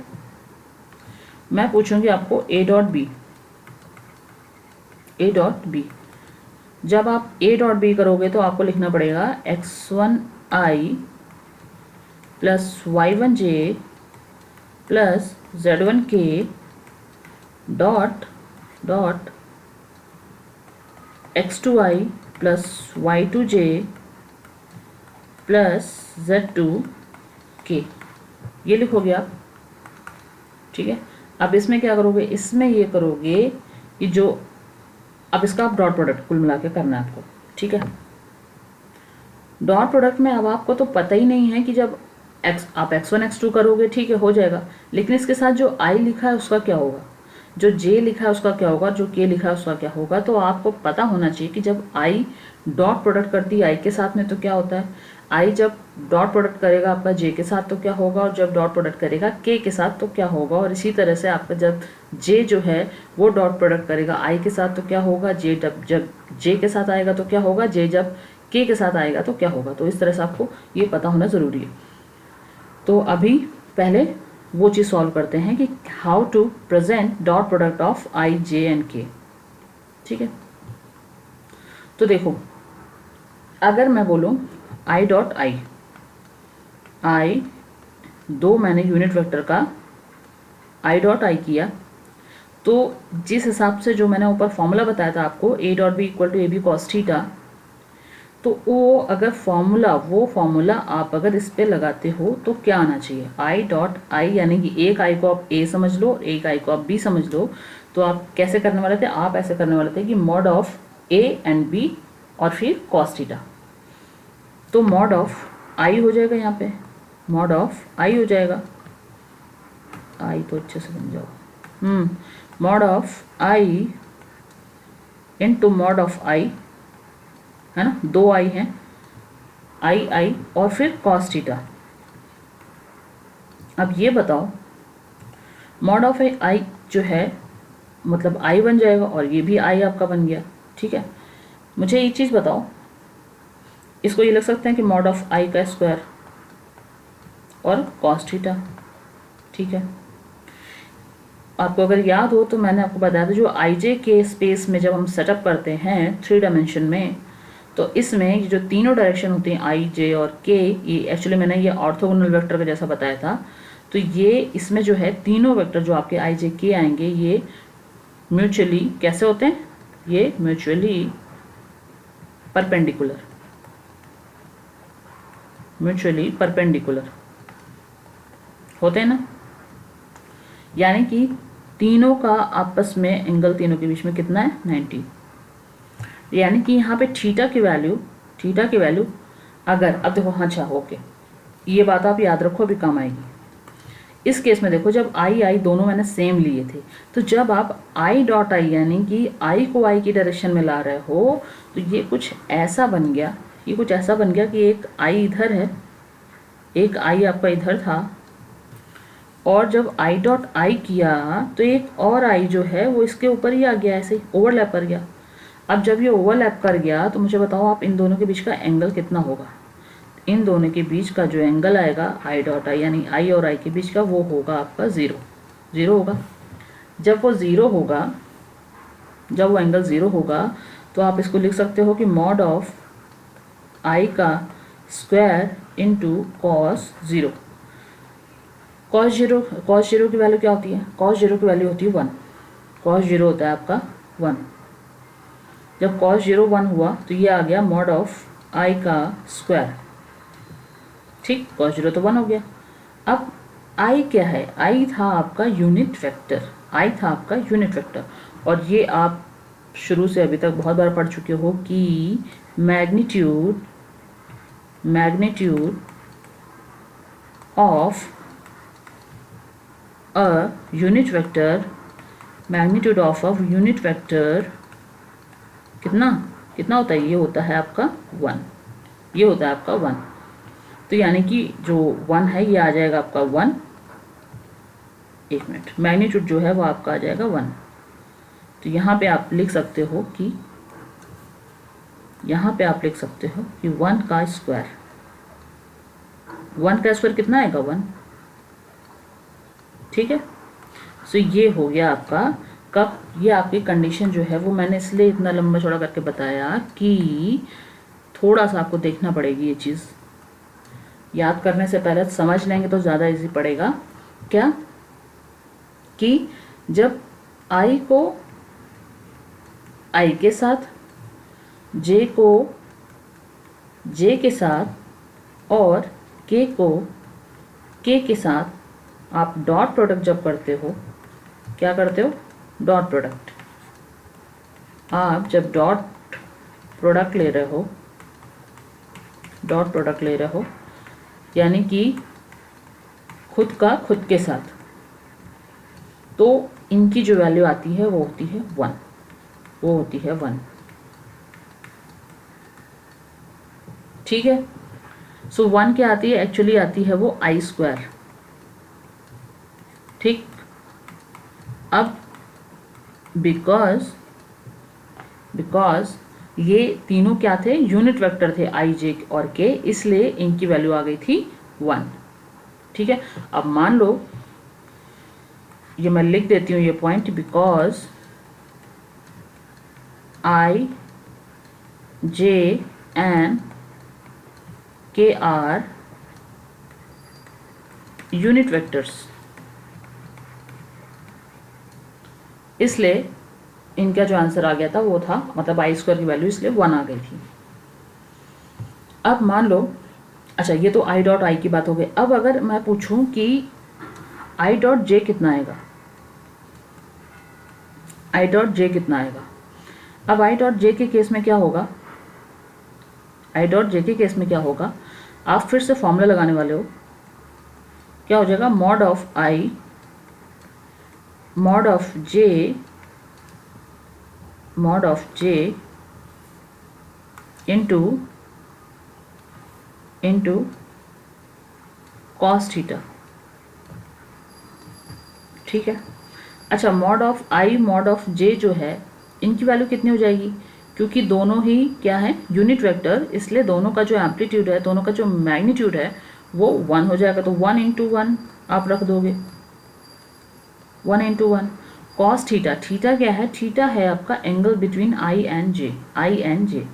Speaker 1: मैं पूछूंगी आपको a डॉट बी। जब आप a डॉट बी करोगे तो आपको लिखना पड़ेगा x1i plus y1j plus z1k dot dot x2i plus y2j plus z2k, ये लिखोगे आप। ठीक है, अब इसमें क्या करोगे, इसमें ये करोगे कि जो अब इसका आप डॉट प्रोडक्ट कुल मिला के करना है आपको। ठीक है, डॉट प्रोडक्ट में अब आपको तो पता ही नहीं है कि जब आप x1 x2 करोगे, ठीक है, हो जाएगा, लेकिन इसके साथ जो i लिखा है उसका क्या होगा, जो j लिखा है उसका क्या होगा, जो k लिखा है उसका क्या होगा। तो आपको पता होना चाहिए कि जब i डॉट प्रोडक्ट करती है i के साथ में तो क्या होता है, i जब डॉट प्रोडक्ट करेगा आपका j के साथ तो क्या होगा, और जब डॉट प्रोडक्ट करेगा k के साथ तो क्या होगा, और इसी तरह से आपका जब j जो है वो डॉट प्रोडक्ट करेगा i के साथ तो क्या होगा, j जब j के साथ आएगा तो क्या होगा, j जब k के साथ आएगा तो क्या होगा। तो इस तरह से आपको ये पता होना ज़रूरी है। तो अभी पहले वो चीज़ सॉल्व करते हैं कि how to present dot product of i j and k. ठीक है, तो देखो, अगर मैं बोलूँ आई डॉट आई दो मैंने यूनिट वेक्टर का आई डॉट आई किया, तो जिस हिसाब से जो मैंने ऊपर फॉर्मूला बताया था आपको A dot B equal to A B cos theta, तो वो अगर वो फॉर्मूला आप अगर इस पे लगाते हो तो क्या आना चाहिए, आई डॉट आई, यानी कि एक आई को आप ए समझ लो, एक आई को आप बी समझ लो। तो आप कैसे करने वाले थे, आप ऐसे करने वाले थे कि mod of A and B और फिर कॉस थीटा। तो मॉड ऑफ आई हो जाएगा, यहाँ पे मॉड ऑफ आई हो जाएगा, आई तो अच्छे से समझाओ, mod of I into mod of I, है ना, दो आई हैं, आई और फिर कॉस थीटा। अब ये बताओ, मॉड ऑफ आई जो है मतलब आई बन जाएगा और ये भी आई आपका बन गया। ठीक है, मुझे एक चीज़ बताओ, इसको ये लग सकते हैं कि मॉड ऑफ आई का स्क्वायर और कॉस थीटा। ठीक है, आपको अगर याद हो तो मैंने आपको बताया था जो आई जे के स्पेस में जब हम सेटअप करते हैं 3 डायमेंशन में, तो इसमें जो तीनों डायरेक्शन होती हैं आई जे और के, ये एक्चुअली मैंने ये ऑर्थोगोनल वेक्टर का जैसा बताया था। तो ये इसमें जो है तीनों वेक्टर जो आपके आई जे के आएंगे, ये म्यूचुअली कैसे होते हैं, ये म्यूचुअली परपेंडिकुलर, होते हैं ना, यानी कि तीनों का आपस में एंगल तीनों के बीच में कितना है, 90। यानी कि यहाँ पे थीटा की वैल्यू अगर, अब देखो, हाँ अच्छा ओके, ये बात आप याद रखो, अभी काम आएगी। इस केस में देखो, जब आई दोनों मैंने सेम लिए थे, तो जब आप आई डॉट आई यानी कि आई को आई की डायरेक्शन में ला रहे हो, तो ये कुछ ऐसा बन गया कि एक आई इधर है, एक आई आपका इधर था, और जब आई डॉट आई किया तो एक और आई जो है वो इसके ऊपर ही आ गया, ऐसे ओवरलैप कर गया। अब जब ये ओवरलैप कर गया तो मुझे बताओ आप इन दोनों के बीच का एंगल कितना होगा। इन दोनों के बीच का जो एंगल आएगा आई डॉट आई यानी आई और आई के बीच का, वो होगा आपका ज़ीरो होगा। जब वो एंगल ज़ीरो होगा तो आप इसको लिख सकते हो कि मॉड ऑफ आई का square into cos cos zero की वैल्यू क्या होती है? कॉस जीरो की वैल्यू होती है 1। कॉस जीरो होता है आपका 1। जब कॉस जीरो 1 हुआ तो ये आ गया मॉड ऑफ आई का स्क्वायर। ठीक, कॉस जीरो तो 1 हो गया। अब आई क्या है? आई था आपका यूनिट वेक्टर। आई था आपका यूनिट वेक्टर। और ये आप शुरू से अभी तक बहुत बार पढ़ चुके हो कि magnitude of a unit vector, magnitude of a unit vector कितना कितना होता है? ये होता है आपका 1। ये होता है आपका 1। तो यानी कि जो 1 है ये आ जाएगा आपका 1। एक मिनट, मैग्नीट्यूड जो है वो आपका आ जाएगा 1। तो यहाँ पे आप लिख सकते हो कि 1 का स्क्वायर। 1 का स्क्वायर कितना आएगा? 1। ठीक है। सो ये हो गया आपका कब? ये आपकी कंडीशन जो है वो मैंने इसलिए इतना लंबा चौड़ा करके बताया कि थोड़ा सा आपको देखना पड़ेगी ये चीज़। याद करने से पहले समझ लेंगे तो ज़्यादा इजी पड़ेगा। क्या कि जब आई को आई के साथ, जे को जे के साथ और के को के के साथ आप डॉट प्रोडक्ट जब करते हो, क्या करते हो? Dot product. आप जब डॉट प्रोडक्ट ले रहे हो, यानी कि खुद का खुद के साथ, तो इनकी जो वैल्यू आती है वो होती है 1। वो होती है 1। ठीक है। सो 1 क्या आती है? एक्चुअली आती है वो आई स्क्वायर। ठीक। अब बिकॉज ये तीनों क्या थे? यूनिट वेक्टर थे, आई जे और के, इसलिए इनकी वैल्यू आ गई थी 1। ठीक है। अब मान लो, ये मैं लिख देती हूँ ये point, because I j and के आर यूनिट वेक्टर्स, इसलिए इनका जो आंसर आ गया था वो था, मतलब आई स्क्वायर की वैल्यू इसलिए 1 आ गई थी। अब मान लो, अच्छा ये तो आई डॉट आई की बात हो गई। अब अगर मैं पूछूं कि आई डॉट जे कितना आएगा, आई डॉट जे कितना आएगा? अब आई डॉट जे के केस में क्या होगा? आई डॉट जे के केस में क्या होगा? आप फिर से फॉर्मूला लगाने वाले हो। क्या हो जाएगा? Mod of I mod of J into cos theta. ठीक है। अच्छा, mod of I mod of J जो है, इनकी वैल्यू कितनी हो जाएगी? क्योंकि दोनों ही क्या है? यूनिट वेक्टर, इसलिए दोनों का जो एम्पलीट्यूड है, दोनों का जो मैग्नीट्यूड है वो 1 हो जाएगा। तो 1 इंटू 1 आप रख दोगे, 1 इंटू 1। कॉस थीटा, थीटा क्या है? थीटा है आपका एंगल बिटवीन आई एंड जे।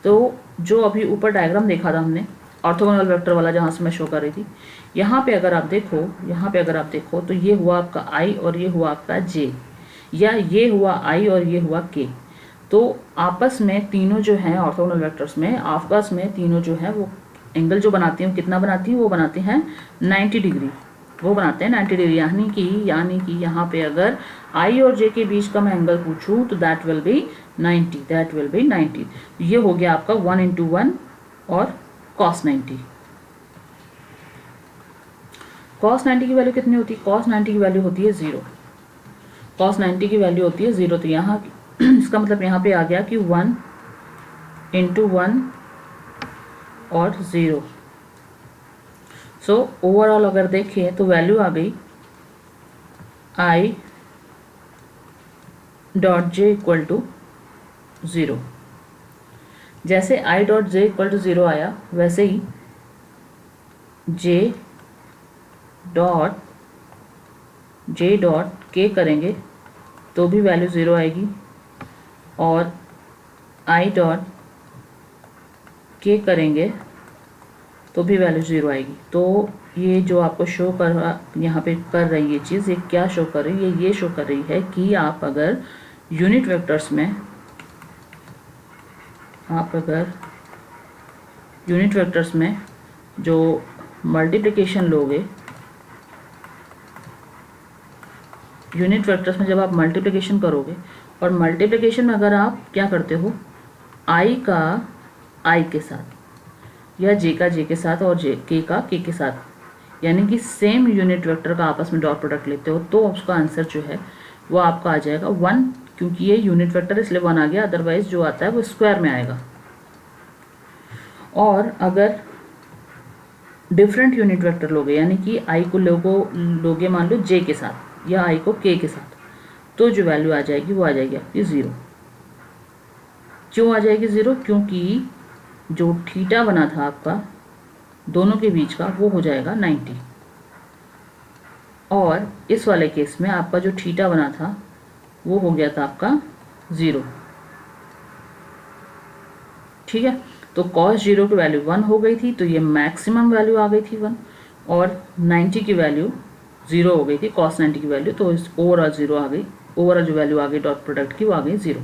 Speaker 1: तो जो अभी ऊपर डायग्राम देखा था हमने, ऑर्थोगोनल वेक्टर वाला, जहाँ से मैं शो कर रही थी, यहाँ पे अगर आप देखो तो ये हुआ आपका आई और ये हुआ आपका जे, या ये हुआ आई और ये हुआ के। तो आपस में तीनों जो हैं ऑर्थोगोनल वेक्टर्स में, आपस में तीनों जो हैं वो एंगल जो बनाती हैं, कितना बनाती हैं? वो बनाते हैं 90 डिग्री। वो बनाते हैं 90 डिग्री। यानी कि यहाँ पे अगर आई और जे के बीच का मैं एंगल पूछूं तो दैट विल बी 90। ये हो गया आपका 1 इंटू 1 और cos 90। cos 90 की वैल्यू कितनी होती है? cos 90 की वैल्यू होती है 0। cos 90 की वैल्यू होती है 0। तो यहाँ इसका मतलब यहाँ पे आ गया कि 1 इंटू 1 और 0। सो ओवरऑल अगर देखें तो वैल्यू आ गई i dot j equal to 0। जैसे i dot j equal to 0 आया, वैसे ही जे डॉट के करेंगे तो भी वैल्यू 0 आएगी, और आई डॉट के करेंगे तो भी वैल्यू 0 आएगी। तो ये जो आपको शो कर यहाँ पे कर रही है ये चीज़, ये क्या शो कर रही है? ये शो कर रही है कि आप अगर यूनिट वेक्टर्स में जो मल्टीप्लिकेशन लोगे, यूनिट वेक्टर्स में जब आप मल्टीप्लिकेशन करोगे, और मल्टीप्लिकेशन में अगर आप क्या करते हो, i का i के साथ या j का j के साथ और k का k के साथ, यानी कि सेम यूनिट वेक्टर का आपस में डॉट प्रोडक्ट लेते हो, तो उसका आंसर जो है वो आपका आ जाएगा 1, क्योंकि ये यूनिट वेक्टर इसलिए 1 आ गया, अदरवाइज जो आता है वो स्क्वायर में आएगा। और अगर डिफरेंट यूनिट वेक्टर लोगे, यानी कि i को लोगे मान लो j के साथ या i को k के साथ, तो जो वैल्यू आ जाएगी वो आ जाएगी आपकी 0। क्यों आ जाएगी 0? क्योंकि जो थीटा बना था आपका दोनों के बीच का वो हो जाएगा 90, और इस वाले केस में आपका जो थीटा बना था वो हो गया था आपका 0। ठीक है, तो cos 0 की वैल्यू 1 हो गई थी, तो ये मैक्सिमम वैल्यू आ गई थी 1, और 90 की वैल्यू 0 हो गई थी, cos 90 की वैल्यू, तो इस ओवरऑल 0 आ गई, ओवरऑल जो वैल्यू आ गई डॉट प्रोडक्ट की वो आ गई 0।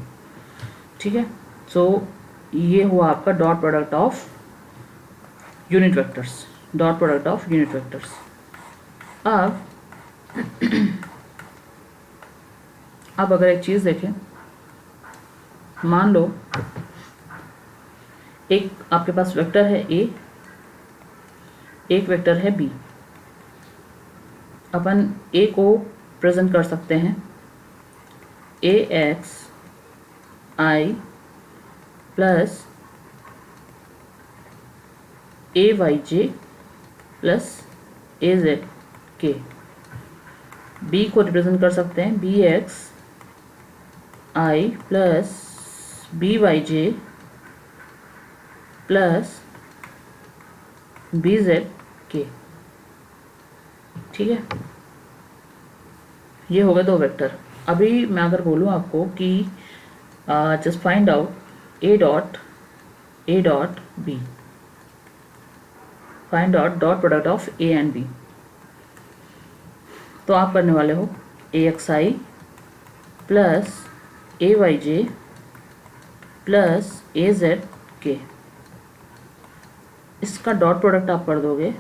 Speaker 1: ठीक है, सो ये हुआ आपका dot product of unit vectors, dot product of unit vectors. अब अगर एक चीज़ देखें, मान लो एक आपके पास वेक्टर है a, एक वेक्टर है b। अपन a को प्रेजेंट कर सकते हैं ax i plus ayj plus az k। b को रिप्रेजेंट कर सकते हैं bx i plus byj plus bz k। ठीक है, ये हो गए दो वेक्टर। अभी मैं अगर बोलूँ आपको कि just find out a dot b, find out dot product of a and b, तो आप करने वाले हो axi plus ayj plus azk, इसका डॉट प्रोडक्ट आप कर दोगे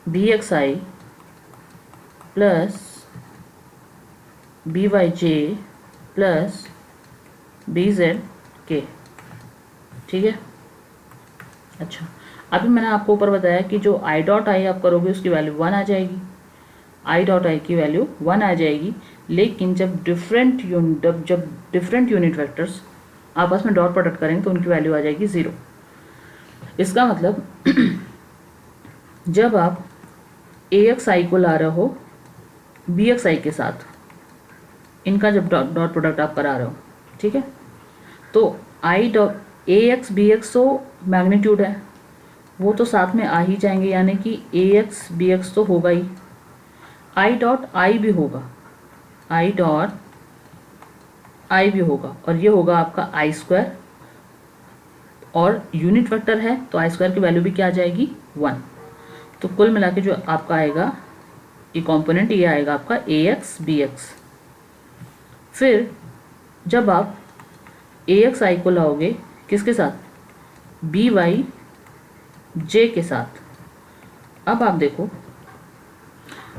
Speaker 1: bxi plus byj plus bzk। ठीक है, अच्छा, अभी मैंने आपको ऊपर बताया कि जो i डॉट आई आप करोगे उसकी वैल्यू 1 आ जाएगी, i डॉट आई की वैल्यू 1 आ जाएगी, लेकिन जब डिफरेंट यूनिट वेक्टर्स आपस में डॉट प्रोडक्ट करेंगे तो उनकी वैल्यू आ जाएगी 0। इसका मतलब जब आप axi को ला रहे हो bxi के साथ, इनका जब डॉट प्रोडक्ट आप करा रहे हो, ठीक है, तो i डॉट ax bx तो मैग्नीट्यूड है, वो तो साथ में आ ही जाएंगे, यानी कि ax bx तो होगा ही, i डॉट i भी होगा, i डॉट i भी होगा, और ये होगा आपका i स्क्वायर, और यूनिट वेक्टर है तो i स्क्वायर की वैल्यू भी क्या आ जाएगी 1। तो कुल मिला के जो आपका आएगा ये कंपोनेंट, ये आएगा आपका ax bx। फिर जब आप axi को लाओगे किसके साथ, byj के साथ, अब आप देखो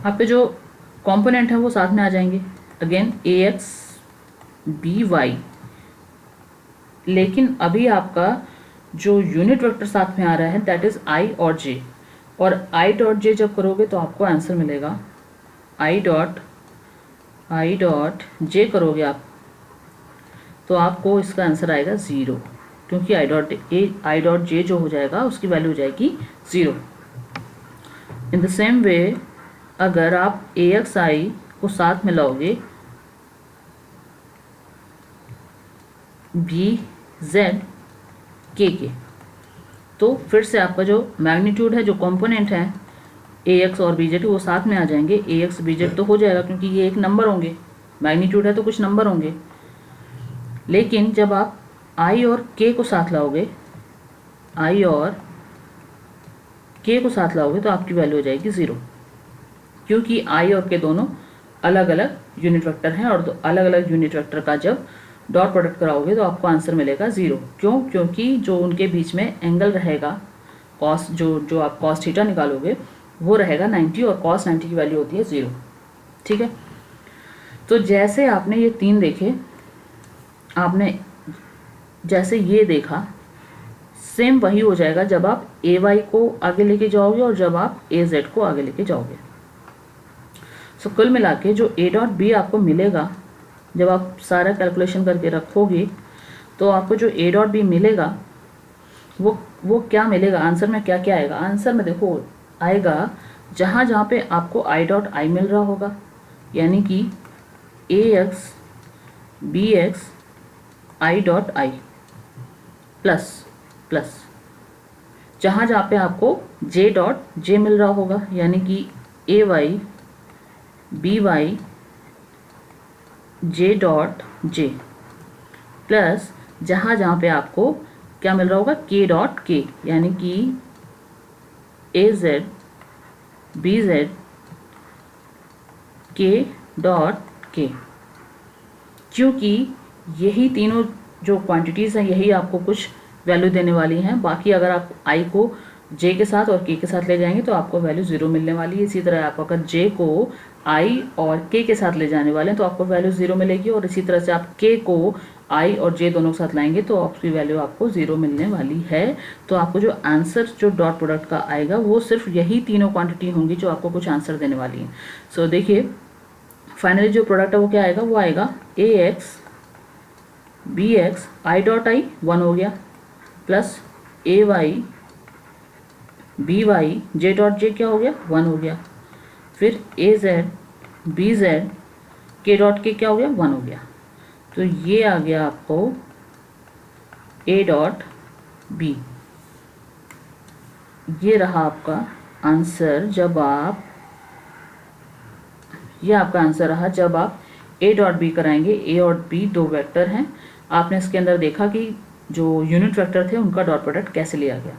Speaker 1: आपके जो कंपोनेंट है वो साथ में आ जाएंगे, अगेन ax by, लेकिन अभी आपका जो यूनिट वेक्टर साथ में आ रहा है दैट इज i और j, और i डॉट j जब करोगे तो आपको आंसर मिलेगा i डॉट j करोगे आप तो आपको इसका आंसर आएगा 0, क्योंकि i डॉट j जो हो जाएगा उसकी वैल्यू हो जाएगी 0। इन द सेम वे अगर आप axi को साथ में लाओगे bz के, तो फिर से आपका जो मैग्नीट्यूड है, जो कंपोनेंट है ax और bz वो साथ में आ जाएंगे, ax bz तो हो जाएगा क्योंकि ये एक नंबर होंगे, मैग्नीट्यूड है तो कुछ नंबर होंगे, लेकिन जब आप i और k को साथ लाओगे, आई और के को साथ लाओगे तो आपकी वैल्यू हो जाएगी 0, क्योंकि आई और के दोनों अलग अलग यूनिट वेक्टर हैं और अलग अलग यूनिट वेक्टर का जब डॉट प्रोडक्ट कराओगे तो आपको आंसर मिलेगा 0। क्यों? क्योंकि जो उनके बीच में एंगल रहेगा कॉस, जो आप कॉस थीटा निकालोगे वो रहेगा 90 और कॉस 90 की वैल्यू होती है 0। ठीक है, तो जैसे आपने ये 3 देखे, आपने जैसे ये देखा, सेम वही हो जाएगा जब आप ए वाई को आगे लेके जाओगे और जब आप ए जेड को आगे लेके जाओगे। सो कुल मिला के जो ए डॉट बी आपको मिलेगा जब आप सारा कैलकुलेशन करके रखोगे तो आपको जो ए डॉट बी मिलेगा वो क्या मिलेगा, आंसर में क्या क्या आएगा। आंसर में देखो आएगा जहाँ जहाँ पे आपको आई डॉट आई मिल रहा होगा, यानी कि A X B X I dot I plus plus, जहाँ जहाँ पे आपको जे डॉट जे मिल रहा होगा, यानी कि A Y B Y J dot J, plus जहाँ जहाँ पे आपको क्या मिल रहा होगा, के डॉट के, यानी कि ए Z B Z K dot के। क्योंकि यही तीनों जो क्वांटिटीज़ हैं यही आपको कुछ वैल्यू देने वाली हैं। बाकी अगर आप आई को जे के साथ और के के साथ ले जाएंगे तो आपको वैल्यू 0 मिलने वाली है। इसी तरह आप अगर जे को आई और के साथ ले जाने वाले हैं तो आपको वैल्यू 0 मिलेगी, और इसी तरह से आप के को आई और जे दोनों के साथ लाएंगे तो आपकी वैल्यू आपको 0 मिलने वाली है। तो आपको जो आंसर जो डॉट प्रोडक्ट का आएगा वो सिर्फ यही तीनों क्वांटिटी होंगी जो आपको कुछ आंसर देने वाली हैं। सो देखिए फाइनली जो प्रोडक्ट है वो क्या आएगा, वो आएगा A X B X I dot I 1 हो गया, plus A Y B Y J dot J क्या हो गया, 1 हो गया, फिर A Z B Z K dot K क्या हो गया, 1 हो गया। तो ये आ गया आपको ए डॉट बी। ये रहा आपका आंसर जब आप, ये आपका आंसर रहा जब आप ए डॉट बी कराएंगे। ए और बी दो वेक्टर हैं, आपने इसके अंदर देखा कि जो यूनिट वेक्टर थे उनका डॉट प्रोडक्ट कैसे लिया गया।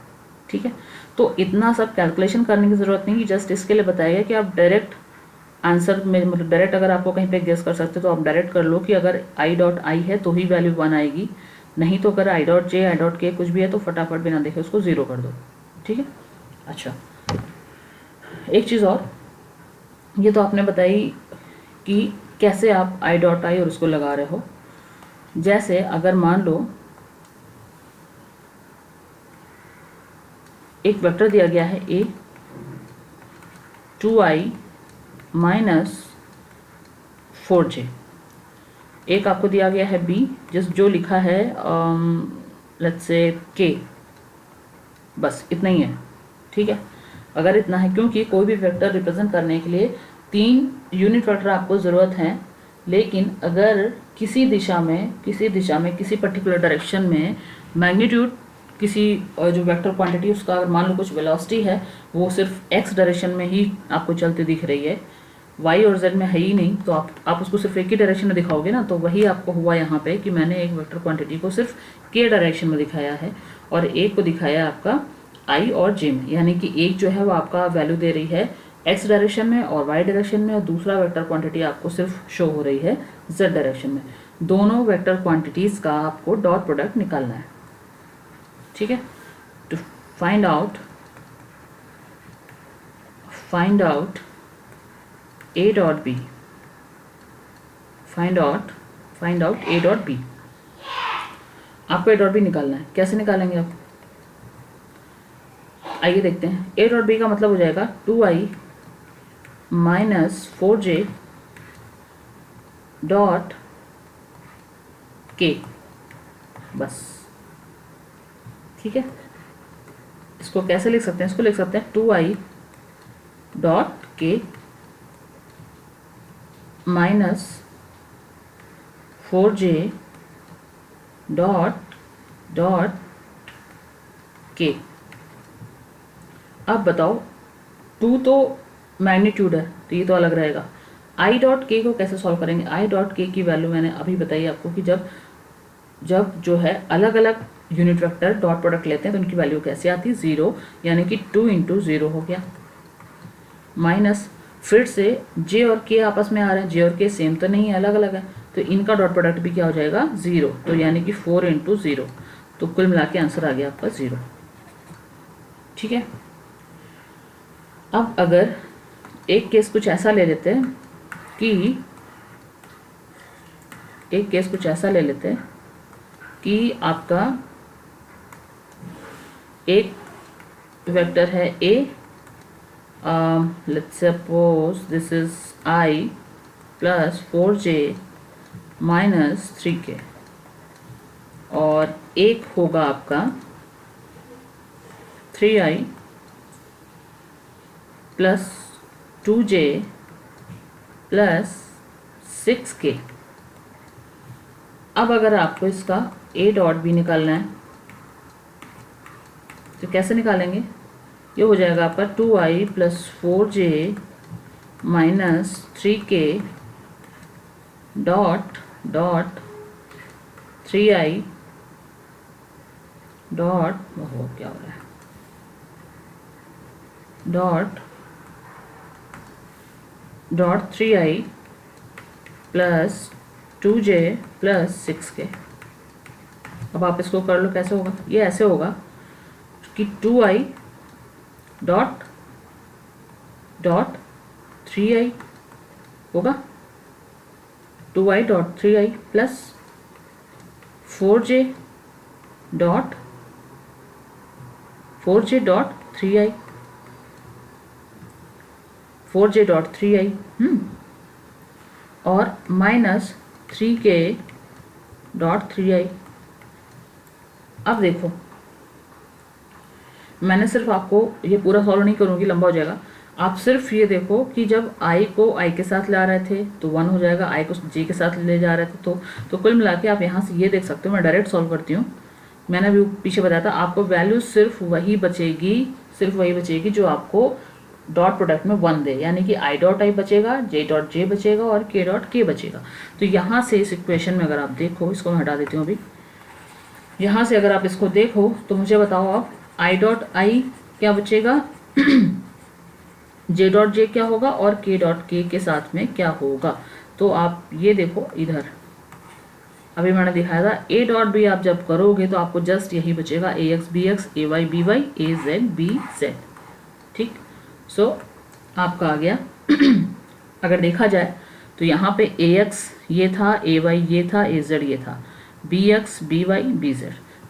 Speaker 1: ठीक है, तो इतना सब कैलकुलेशन करने की ज़रूरत नहीं, जस्ट इसके लिए बताया गया कि आप डायरेक्ट आंसर में, मतलब डायरेक्ट अगर आपको कहीं पे गेस कर सकते तो आप डायरेक्ट कर लो कि अगर आई डॉट आई है तो ही वैल्यू 1 आएगी, नहीं तो अगर आई डॉट जे आई डॉट के कुछ भी है तो फटाफट बिना देखे उसको 0 कर दो। ठीक है, अच्छा एक चीज़ और, ये तो आपने बताई कि कैसे आप आई डॉट आई और उसको लगा रहे हो। जैसे अगर मान लो एक वेक्टर दिया गया है ए 2i माइनस 4j, एक आपको दिया गया है बी जो लिखा है लेट्स से के, बस इतना ही है। ठीक है, अगर इतना है, क्योंकि कोई भी वेक्टर रिप्रेजेंट करने के लिए 3 यूनिट वेक्टर आपको ज़रूरत है, लेकिन अगर किसी दिशा में किसी पर्टिकुलर डायरेक्शन में मैग्नीट्यूड किसी जो वेक्टर क्वांटिटी उसका अगर मान लो कुछ वेलोसिटी है वो सिर्फ एक्स डायरेक्शन में ही आपको चलती दिख रही है, वाई और जेड में है ही नहीं, तो आप उसको सिर्फ एक ही डायरेक्शन में दिखाओगे ना। तो वही आपको हुआ यहाँ पे कि मैंने एक वेक्टर क्वांटिटी को सिर्फ के डायरेक्शन में दिखाया है और एक को दिखाया आपका आई और जे में, यानी कि एक जो है वो आपका वैल्यू दे रही है एक्स डायरेक्शन में और वाई डायरेक्शन में, और दूसरा वेक्टर क्वांटिटी आपको सिर्फ शो हो रही है जेड डायरेक्शन में। दोनों वेक्टर क्वांटिटीज़ का आपको डॉट प्रोडक्ट निकालना है। ठीक है, to find out A dot B, find out A dot B, आपको ए डॉट बी निकालना है। कैसे निकालेंगे आप, आइए देखते हैं। ए डॉट बी का मतलब हो जाएगा 2i माइनस 4j डॉट के, बस। ठीक है, इसको कैसे लिख सकते हैं, इसको लिख सकते हैं 2i डॉट के माइनस 4j डॉट के। अब बताओ 2 तो मैग्नीट्यूड है तो ये तो अलग रहेगा। आई डॉट के को कैसे सॉल्व करेंगे, आई डॉट के की वैल्यू मैंने अभी बताई आपको कि जब जो है अलग अलग यूनिट वेक्टर डॉट प्रोडक्ट लेते हैं तो उनकी वैल्यू कैसे आती है, 0, यानी कि 2 × 0 हो गया, माइनस फिर से जे और के आपस में आ रहे हैं, जे और के सेम तो नहीं है, अलग अलग है, तो इनका डॉट प्रोडक्ट भी क्या हो जाएगा, 0, तो यानी कि 4 × 0, तो कुल मिला के आंसर आ गया आपका 0। ठीक है, अब अगर एक केस कुछ ऐसा ले लेते हैं कि आपका एक वेक्टर है a, let's suppose this is I plus 4j minus 3k, और एक होगा आपका 3i plus 2j plus 6k। अब अगर आपको इसका a डॉट भी निकालना है तो कैसे निकालेंगे, ये हो जाएगा आपका 2i plus 4j minus 3k dot 3i dot, वो क्या हो रहा है, dot 3i plus 2j plus 6k। अब आप इसको कर लो, कैसे होगा, ये ऐसे होगा कि 2i डॉट 3i होगा, 2i dot 3i plus 4j dot 3i, 4j dot 3i और माइनस 3k डॉट 3i। अब देखो, मैंने सिर्फ आपको ये पूरा सॉल्व नहीं करूँगी, लंबा हो जाएगा, आप सिर्फ ये देखो कि जब i को i के साथ ला रहे थे तो 1 हो जाएगा, i को j के साथ ले जा रहे थे तो कुल मिला के आप यहाँ से ये देख सकते हो। मैं डायरेक्ट सॉल्व करती हूँ, मैंने अभी पीछे बताया था, आपको वैल्यू सिर्फ वही बचेगी जो आपको डॉट प्रोडक्ट में 1 दे, यानी कि i डॉट i बचेगा, j डॉट j बचेगा और k डॉट k बचेगा। तो यहाँ से इस इक्वेशन में अगर आप देखो, इसको मैं हटा देती हूँ अभी, यहाँ से अगर आप इसको देखो तो मुझे बताओ आप i डॉट i क्या बचेगा, j डॉट j क्या होगा और k डॉट k के साथ में क्या होगा। तो आप ये देखो, इधर अभी मैंने दिखाया था a डॉट b आप जब करोगे तो आपको जस्ट यही बचेगा, ax bx ay by az bz। ठीक, सो आपका आ गया। अगर देखा जाए तो यहाँ पे ax ये था, ay ये था, az ये था, bx by bz,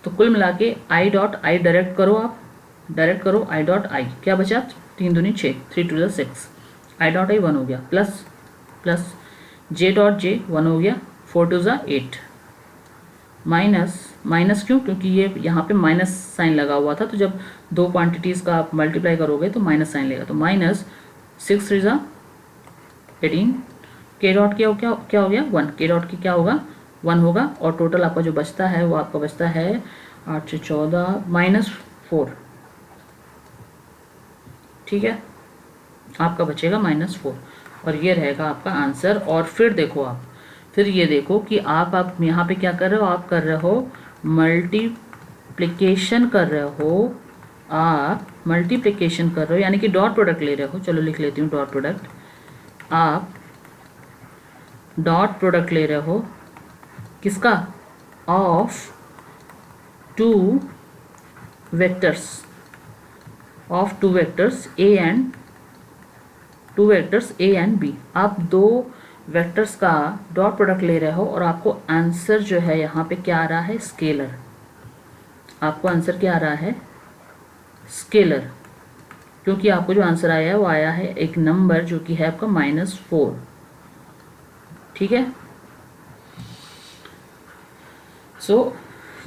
Speaker 1: तो कुल मिला के i डॉट i डायरेक्ट करो, i डॉट i क्या बचा, 3 दूनी 6, 3 2 6, i डॉट i 1 हो गया, प्लस j डॉट j 1 हो गया, 4 2 8, माइनस क्यों, क्योंकि ये यहाँ पे माइनस साइन लगा हुआ था, तो जब दो क्वांटिटीज़ का आप मल्टीप्लाई करोगे तो माइनस साइन लेगा, तो माइनस 6 3 18, k डॉट क्या हो गया 1, k डॉट की क्या होगा 1 होगा, और टोटल आपका जो बचता है वो आपका बचता है 8 से 14 माइनस 4। ठीक है, आपका बचेगा -4 और ये रहेगा आपका आंसर। और फिर देखो आप, फिर ये देखो कि आप यहाँ पे क्या कर रहे हो, आप कर रहे हो मल्टीप्लिकेशन कर रहे हो, यानी कि डॉट प्रोडक्ट ले रहे हो। चलो लिख लेती हूँ डॉट प्रोडक्ट, आप डॉट प्रोडक्ट ले रहे हो किसका, of two vectors A and B. आप दो वेक्टर्स का डॉट प्रोडक्ट ले रहे हो और आपको आंसर जो है यहाँ पे क्या आ रहा है, स्केलर। आपको आंसर क्या आ रहा है, स्केलर, क्योंकि आपको जो आंसर आया है वो आया है एक नंबर जो कि है आपका -4। ठीक है, सो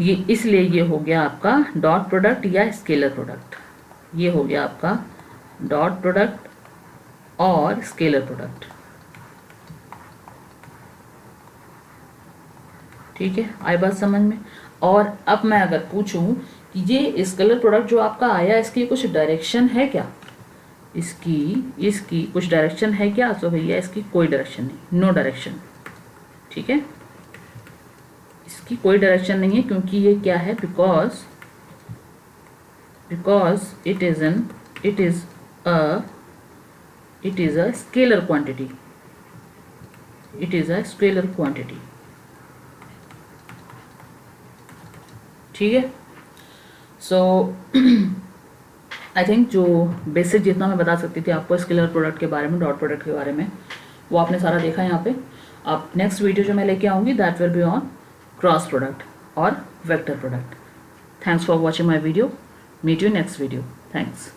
Speaker 1: ये इसलिए ये हो गया आपका डॉट प्रोडक्ट या स्केलर प्रोडक्ट। ये हो गया आपका डॉट प्रोडक्ट और स्केलर प्रोडक्ट। ठीक है, आई बात समझ में। और अब मैं अगर पूछूं कि ये स्केलर प्रोडक्ट जो आपका आया, इसकी कुछ डायरेक्शन है क्या, इसकी कुछ डायरेक्शन है क्या, तो भैया इसकी कोई डायरेक्शन नहीं, नो डायरेक्शन। ठीक है, इसकी कोई डायरेक्शन नहीं है, क्योंकि ये क्या है, because it is a scalar quantity, it is a scalar quantity. ठीक है, सो आई थिंक जो बेसिक जितना मैं बता सकती थी आपको स्केलर प्रोडक्ट के बारे में, डॉट प्रोडक्ट के बारे में, वो आपने सारा देखा है यहाँ पे। अब नेक्स्ट वीडियो जो मैं लेके आऊँगी that will be on cross product और vector product. Thanks for watching my video, meet you next video, thanks.